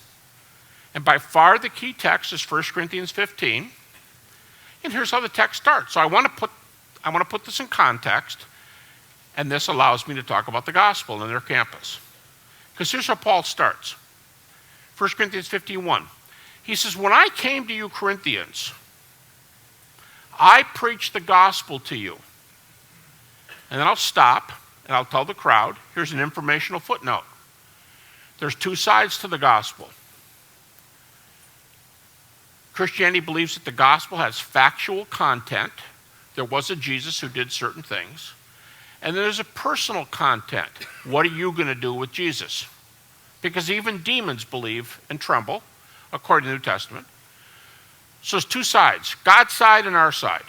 And by far the key text is 1 Corinthians 15. And here's how the text starts. So I want to put this in context. And this allows me to talk about the gospel in their campus. Because here's how Paul starts. 1 Corinthians 15:1. He says, when I came to you, Corinthians, I preached the gospel to you. And then I'll stop and I'll tell the crowd, here's an informational footnote. There's 2 sides to the gospel. Christianity believes that the gospel has factual content. There was a Jesus who did certain things. And then there's a personal content. What are you going to do with Jesus? Because even demons believe and tremble, according to the New Testament. So there's 2 sides, God's side and our side.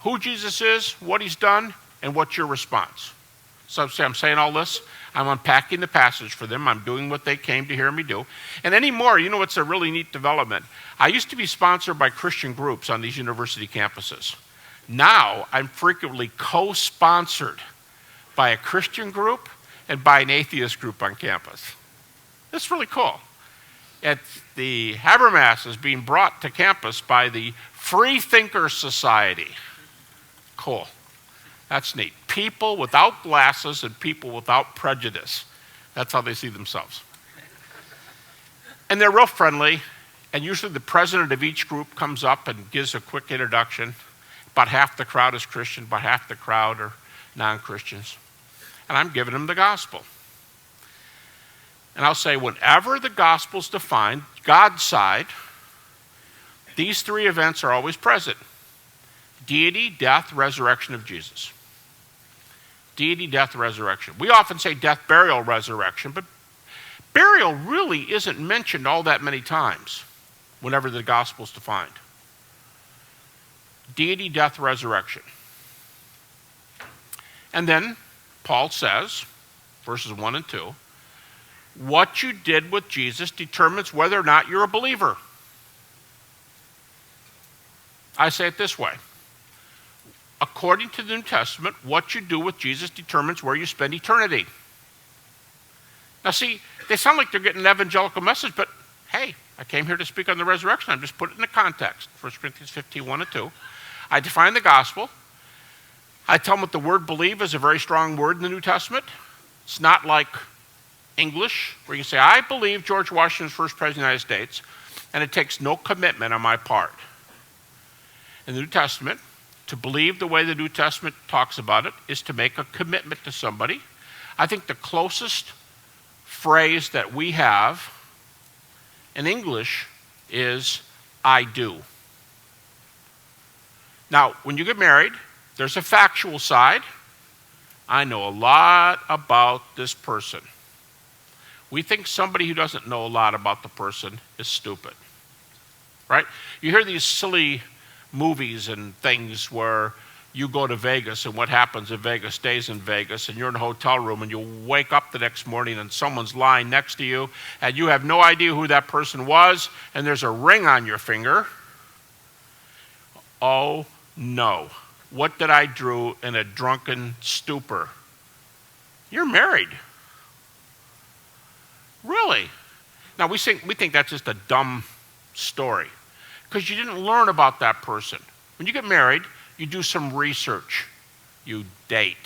Who Jesus is, what he's done, and what's your response? So I'm saying all this, I'm unpacking the passage for them, I'm doing what they came to hear me do. And anymore, what's a really neat development? I used to be sponsored by Christian groups on these university campuses. Now, I'm frequently co-sponsored by a Christian group and by an atheist group on campus. That's really cool. The Habermas is being brought to campus by the Free Thinker Society. Cool. That's neat. People without glasses and people without prejudice. That's how they see themselves. And they're real friendly. And usually the president of each group comes up and gives a quick introduction. About half the crowd is Christian, about half the crowd are non-Christians. And I'm giving them the gospel. And I'll say, whenever the gospel's defined, God's side, these 3 events are always present. Deity, death, resurrection of Jesus. Deity, death, resurrection. We often say death, burial, resurrection, but burial really isn't mentioned all that many times whenever the gospel's defined. Deity, death, resurrection. And then Paul says, verses 1 and 2, what you did with Jesus determines whether or not you're a believer. I say it this way. According to the New Testament, what you do with Jesus determines where you spend eternity. Now see, they sound like they're getting an evangelical message, but hey, I came here to speak on the resurrection. I'm just putting it in the context. 1 Corinthians 15, 1 and 2. I define the gospel. I tell them what the word believe is a very strong word in the New Testament. It's not like English, where you say, I believe George Washington's first president of the United States, and it takes no commitment on my part. In the New Testament, to believe the way the New Testament talks about it is to make a commitment to somebody. I think the closest phrase that we have in English is, I do. Now, when you get married, there's a factual side. I know a lot about this person. We think somebody who doesn't know a lot about the person is stupid, right? You hear these silly movies and things where you go to Vegas and what happens in Vegas stays in Vegas, and you're in a hotel room and you wake up the next morning and someone's lying next to you and you have no idea who that person was and there's a ring on your finger. Oh no, what did I do in a drunken stupor? You're married. Really? Now, we think that's just a dumb story because you didn't learn about that person. When you get married, you do some research. You date.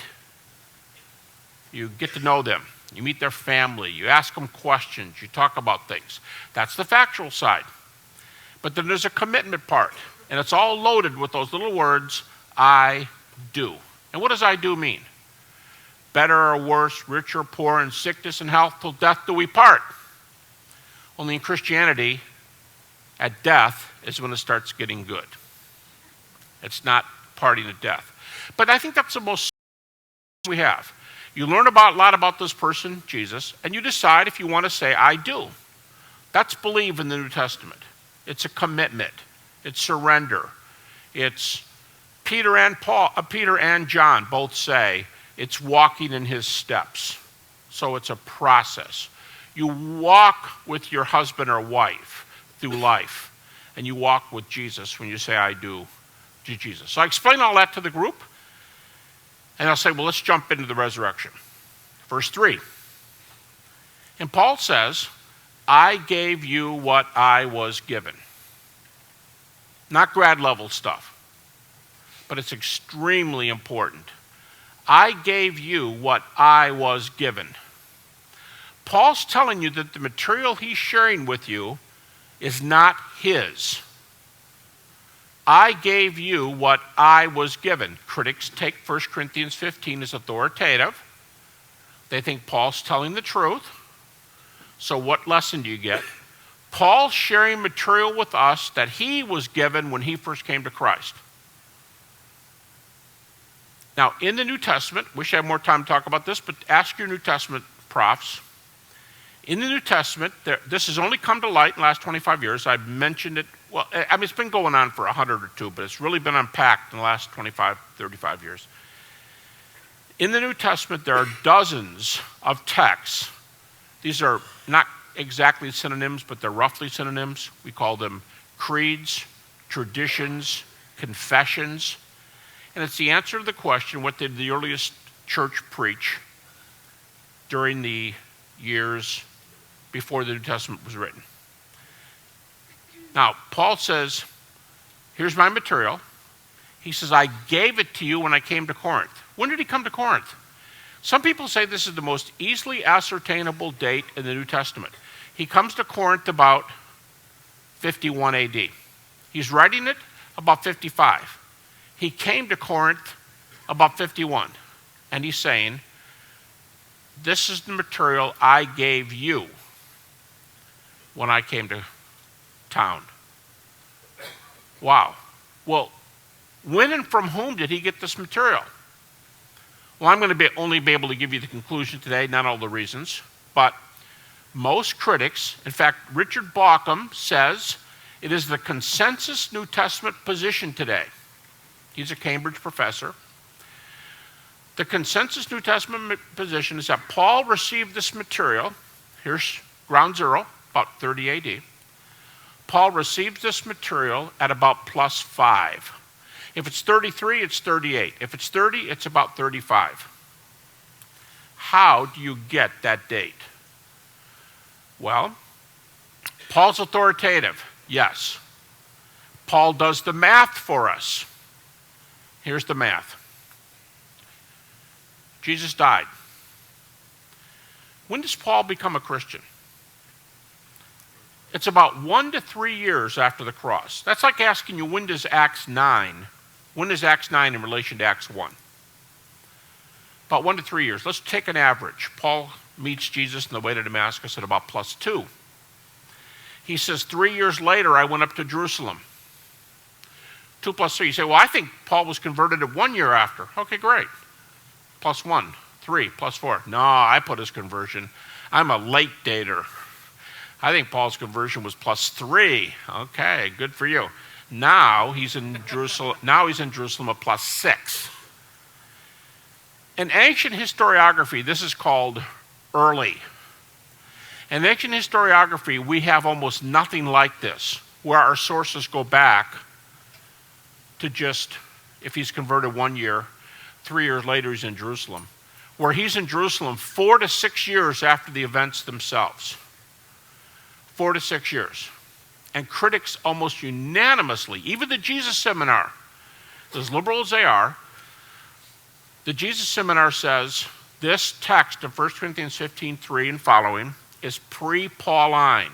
You get to know them. You meet their family. You ask them questions. You talk about things. That's the factual side. But then there's a commitment part, and it's all loaded with those little words, I do. And what does I do mean? Better or worse, rich or poor, in sickness and health, till death do we part. Only in Christianity, at death is when it starts getting good. It's not parting at death. But I think that's the most we have. You learn a lot about this person, Jesus, and you decide if you want to say, I do. That's believe in the New Testament. It's a commitment. It's surrender. It's Peter and John both say it's walking in his steps. So it's a process. You walk with your husband or wife through life, and you walk with Jesus when you say, I do, to Jesus. So I explain all that to the group, and I'll say, well, let's jump into the resurrection. Verse 3. And Paul says, I gave you what I was given. Not grad level stuff, but it's extremely important. I gave you what I was given. Paul's telling you that the material he's sharing with you is not his. I gave you what I was given. Critics take 1 Corinthians 15 as authoritative. They think Paul's telling the truth. So what lesson do you get? Paul's sharing material with us that he was given when he first came to Christ. Now, in the New Testament, wish I had more time to talk about this, but ask your New Testament profs. In the New Testament, this has only come to light in the last 25 years. I've mentioned it, well, I mean, it's been going on for 100 or two, but it's really been unpacked in the last 25, 35 years. In the New Testament, there are dozens of texts. These are not exactly synonyms, but they're roughly synonyms. We call them creeds, traditions, confessions. And it's the answer to the question, what did the earliest church preach during the years before the New Testament was written? Now, Paul says, here's my material. He says, I gave it to you when I came to Corinth. When did he come to Corinth? Some people say this is the most easily ascertainable date in the New Testament. He comes to Corinth about 51 AD. He's writing it about 55. He came to Corinth about 51. And he's saying, this is the material I gave you when I came to town. Wow. Well, when and from whom did he get this material? Well, I'm going to only be able to give you the conclusion today, not all the reasons, but most critics, in fact, Richard Bauckham says it is the consensus New Testament position today. He's a Cambridge professor. The consensus New Testament position is that Paul received this material. Here's ground zero, about 30 AD. Paul received this material at about +5. If it's 33, it's 38. If it's 30, it's about 35. How do you get that date? Well, Paul's authoritative, yes. Paul does the math for us. Here's the math. Jesus died. When does Paul become a Christian? It's about 1 to 3 years after the cross. That's like asking you, when does Acts 9 in relation to Acts 1? About 1 to 3 years. Let's take an average. Paul meets Jesus on the way to Damascus at about +2. He says, 3 years later, I went up to Jerusalem. 2 + 3. You say, well, I think Paul was converted at 1 year after. Okay, great. +1, 3, +4. No, I put his conversion. I'm a late dater. I think Paul's conversion was +3. Okay, good for you. Now he's in Jerusalem at +6. In ancient historiography, this is called early. In ancient historiography, we have almost nothing like this, where our sources go back to just, if he's converted 1 year, 3 years later he's in Jerusalem. where he's in Jerusalem 4 to 6 years after the events themselves. 4 to 6 years. And critics almost unanimously, even the Jesus Seminar, as liberal as they are, the Jesus Seminar says this text of 1 Corinthians 15:3 and following is pre-Pauline.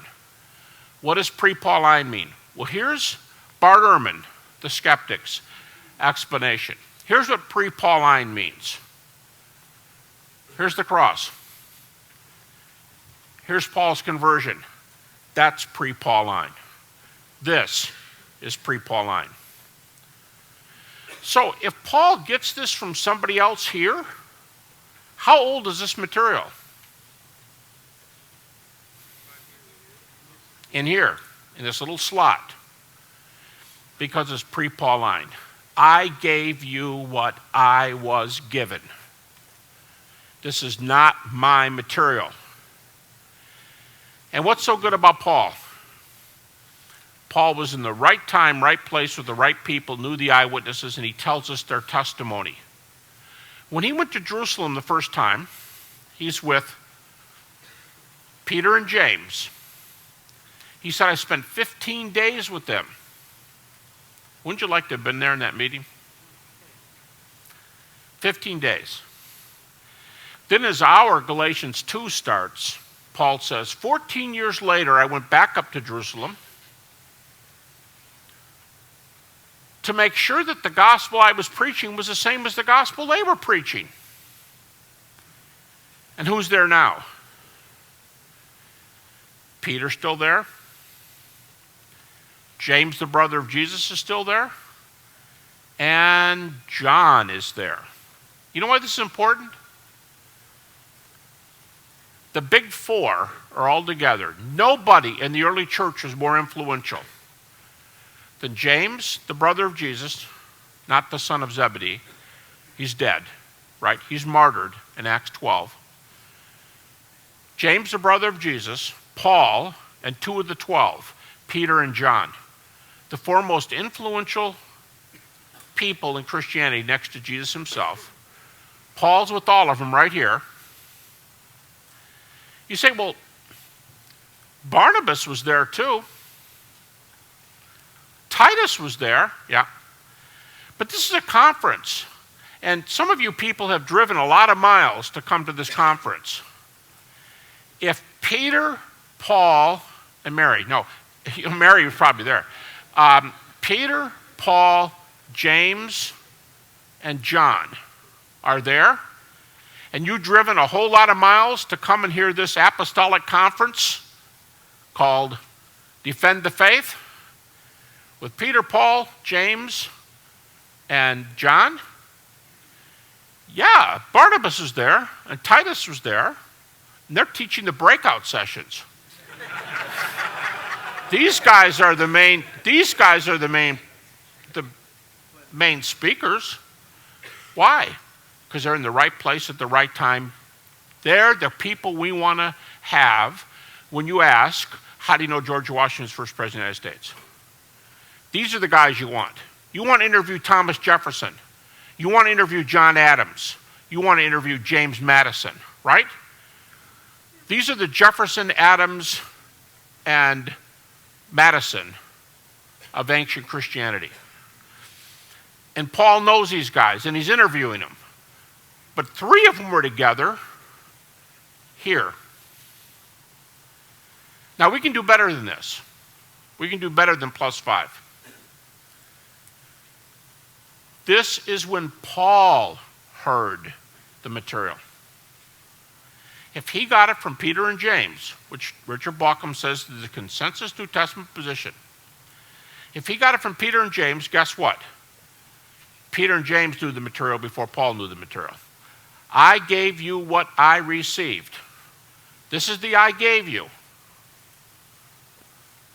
What does pre-Pauline mean? Well, here's Bart Ehrman, the skeptic's explanation. Here's what pre-Pauline means. Here's the cross. Here's Paul's conversion. That's pre-Pauline. This is pre-Pauline. So if Paul gets this from somebody else here, how old is this material? In here, in this little slot, because it's pre-Pauline. I gave you what I was given. This is not my material. And what's so good about Paul? Paul was in the right time, right place with the right people, knew the eyewitnesses, and he tells us their testimony. When he went to Jerusalem the first time, he's with Peter and James. He said, I spent 15 days with them. Wouldn't you like to have been there in that meeting? 15 days. Then as our Galatians 2 starts, Paul says, 14 years later, I went back up to Jerusalem to make sure that the gospel I was preaching was the same as the gospel they were preaching. And who's there now? Peter's still there. James, the brother of Jesus, is still there. And John is there. You know why this is important? The big four are all together. Nobody in the early church was more influential than James, the brother of Jesus, not the son of Zebedee. He's dead, right? He's martyred in Acts 12. James, the brother of Jesus, Paul, and 2 of the 12, Peter and John. The four most influential people in Christianity next to Jesus himself. Paul's with all of them right here. You say, well, Barnabas was there too. Titus was there, yeah. But this is a conference. And some of you people have driven a lot of miles to come to this conference. If Peter, Paul, and Mary, no, Mary was probably there. Peter, Paul, James, and John are there, and you've driven a whole lot of miles to come and hear this apostolic conference called Defend the Faith with Peter, Paul, James, and John? Yeah, Barnabas was there, and Titus was there, and they're teaching the breakout sessions. These guys are the main speakers. Why? Because they're in the right place at the right time. They're the people we want to have when you ask, how do you know George Washington's first president of the United States? These are the guys you want. You want to interview Thomas Jefferson. You want to interview John Adams. You want to interview James Madison, right? These are the Jefferson, Adams, and Madison of ancient Christianity. And Paul knows these guys, and he's interviewing them. But 3 of them were together here. Now, we can do better than this. We can do better than +5. This is when Paul heard the material. If he got it from Peter and James, which Richard Bauckham says is the consensus New Testament position, if he got it from Peter and James, guess what? Peter and James knew the material before Paul knew the material. I gave you what I received. This is the I gave you.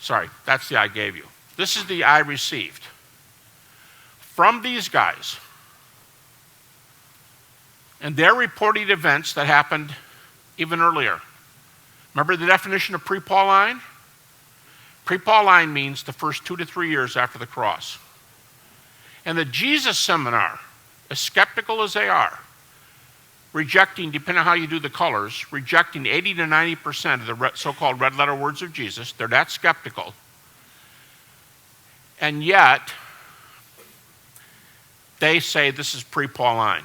Sorry, that's the I gave you. This is the I received. From these guys. And they're reporting events that happened even earlier. Remember the definition of pre-Pauline? Pre-Pauline means the first 2 to 3 years after the cross. And the Jesus Seminar, as skeptical as they are, rejecting, depending on how you do the colors, rejecting 80 to 90% of the so-called red letter words of Jesus. They're that skeptical. And yet, they say this is pre-Pauline.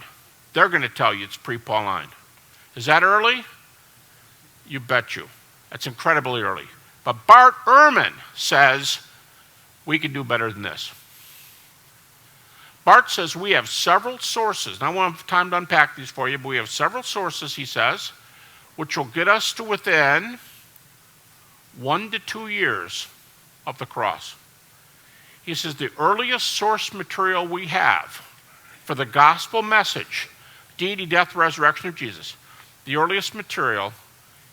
They're going to tell you it's pre-Pauline. Is that early? You bet you. That's incredibly early. But Bart Ehrman says we can do better than this. Bart says we have several sources, and I won't have time to unpack these for you, but we have several sources, he says, which will get us to within 1 to 2 years of the cross. He says the earliest source material we have for the gospel message, deity, death, resurrection of Jesus, the earliest material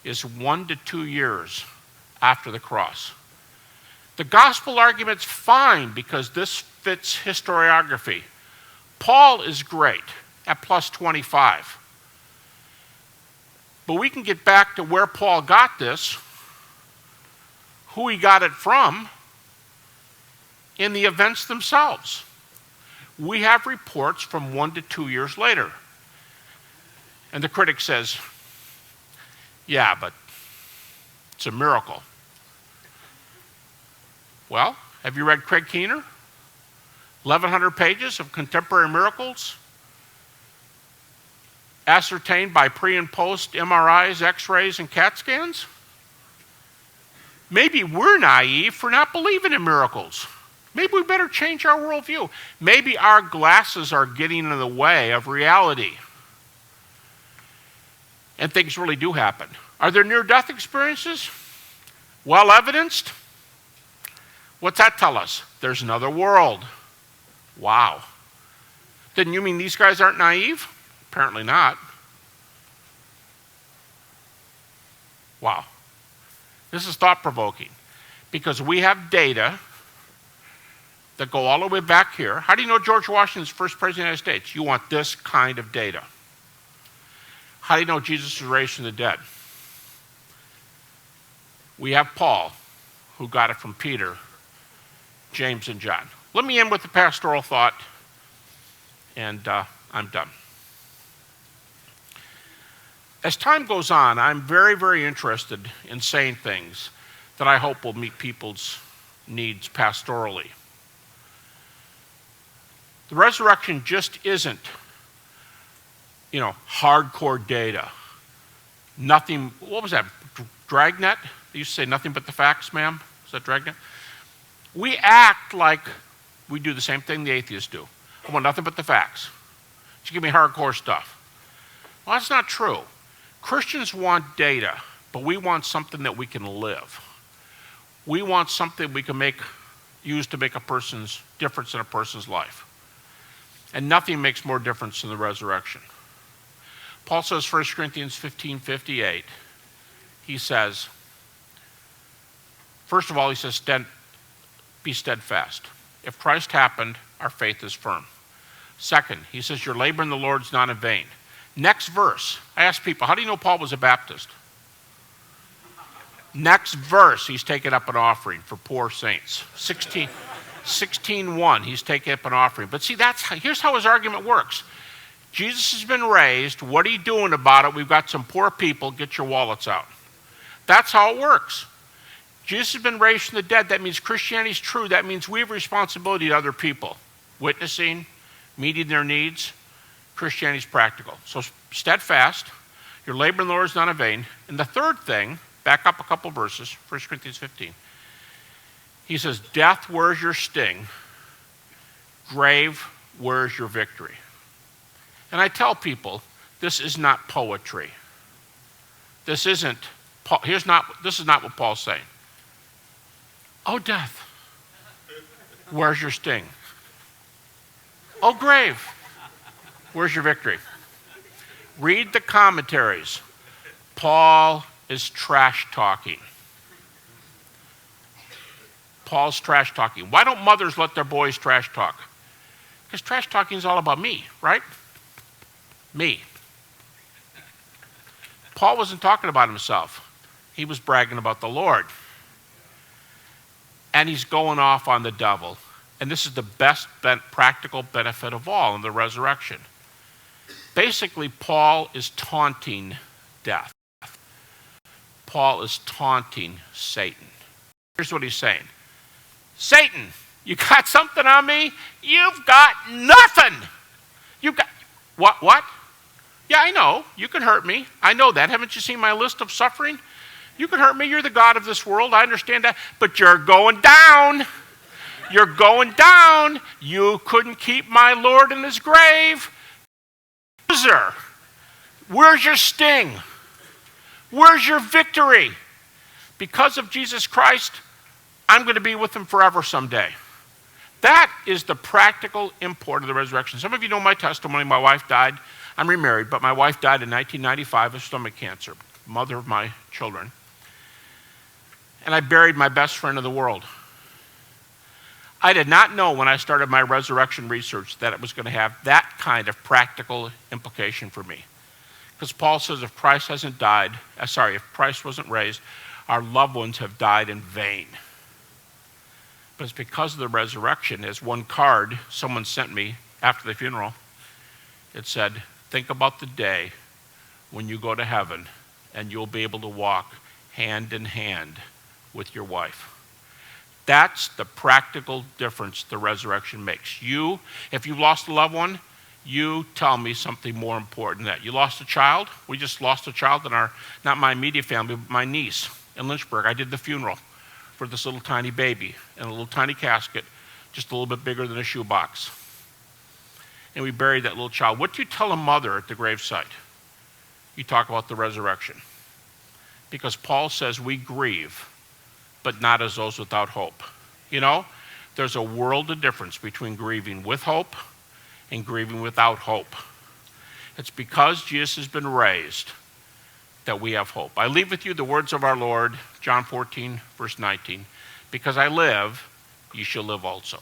is 1 to 2 years after the cross. The gospel argument's fine because this fits historiography. Paul is great at plus 25. But we can get back to where Paul got this, who he got it from, in the events themselves. We have reports from 1 to 2 years later. And the critic says, yeah, but it's a miracle. Well, have you read Craig Keener? 1,100 pages of contemporary miracles ascertained by pre and post MRIs, X-rays, and CAT scans? Maybe we're naive for not believing in miracles. Maybe we better change our worldview. Maybe our glasses are getting in the way of reality. And things really do happen. Are there near-death experiences? Well evidenced? What's that tell us? There's another world. Wow. Then you mean these guys aren't naive? Apparently not. Wow. This is thought-provoking because we have data that go all the way back here. How do you know George Washington's first president of the United States? You want this kind of data. How do you know Jesus was raised from the dead? We have Paul, who got it from Peter, James, and John. Let me end with the pastoral thought, and I'm done. As time goes on, I'm very, very interested in saying things that I hope will meet people's needs pastorally. The resurrection just isn't, hardcore data. Nothing, what was that, Dragnet? They used to say nothing but the facts, ma'am? Is that Dragnet? We act like we do the same thing the atheists do. I want nothing but the facts. Just give me hardcore stuff. Well, that's not true. Christians want data, but we want something that we can live. We want something we can use to make a person's difference in a person's life. And nothing makes more difference than the resurrection. Paul says, 1 Corinthians 15:58, he says, first of all, he says, be steadfast. If Christ happened, our faith is firm. Second, he says, your labor in the Lord is not in vain. Next verse, I ask people, how do you know Paul was a Baptist? Next verse, he's taken up an offering for poor saints. 16:1, he's taken up an offering. But see, here's how his argument works. Jesus has been raised. What are you doing about it? We've got some poor people. Get your wallets out. That's how it works. Jesus has been raised from the dead. That means Christianity is true. That means we have responsibility to other people. Witnessing, meeting their needs. Christianity is practical. So steadfast. Your labor in the Lord is not in vain. And the third thing, back up a couple verses, 1 Corinthians 15. He says, death, where's your sting? Grave, where's your victory? And I tell people, this is not poetry. This is not what Paul's saying. Oh, death, where's your sting? Oh, grave, where's your victory? Read the commentaries. Paul is trash talking. Paul's trash talking. Why don't mothers let their boys trash talk? Because trash talking is all about me, right? Me. Paul wasn't talking about himself. He was bragging about the Lord. And he's going off on the devil. And this is the best practical benefit of all in the resurrection. Basically, Paul is taunting death. Paul is taunting Satan. Here's what he's saying. Satan, you got something on me? You've got nothing. You've got, what? Yeah, I know. You can hurt me. I know that. Haven't you seen my list of suffering? You can hurt me. You're the God of this world. I understand that. But you're going down. You're going down. You couldn't keep my Lord in his grave. Loser. Where's your sting? Where's your victory? Because of Jesus Christ, I'm going to be with him forever someday. That is the practical import of the resurrection. Some of you know my testimony. My wife died. I'm remarried, but my wife died in 1995 of stomach cancer, mother of my children. And I buried my best friend in the world. I did not know when I started my resurrection research that it was going to have that kind of practical implication for me. Because Paul says if Christ hasn't died, if Christ wasn't raised, our loved ones have died in vain. But it's because of the resurrection. As one card someone sent me after the funeral, it said, think about the day when you go to heaven and you'll be able to walk hand in hand with your wife. That's the practical difference the resurrection makes. You, if you've lost a loved one, you tell me something more important than that. You lost a child? We just lost a child in not my immediate family, but my niece in Lynchburg. I did the funeral for this little tiny baby in a little tiny casket, just a little bit bigger than a shoebox. And we buried that little child. What do you tell a mother at the gravesite? You talk about the resurrection. Because Paul says we grieve, but not as those without hope. You know, there's a world of difference between grieving with hope and grieving without hope. It's because Jesus has been raised that we have hope. I leave with you the words of our Lord, John 14, verse 19. Because I live, you shall live also.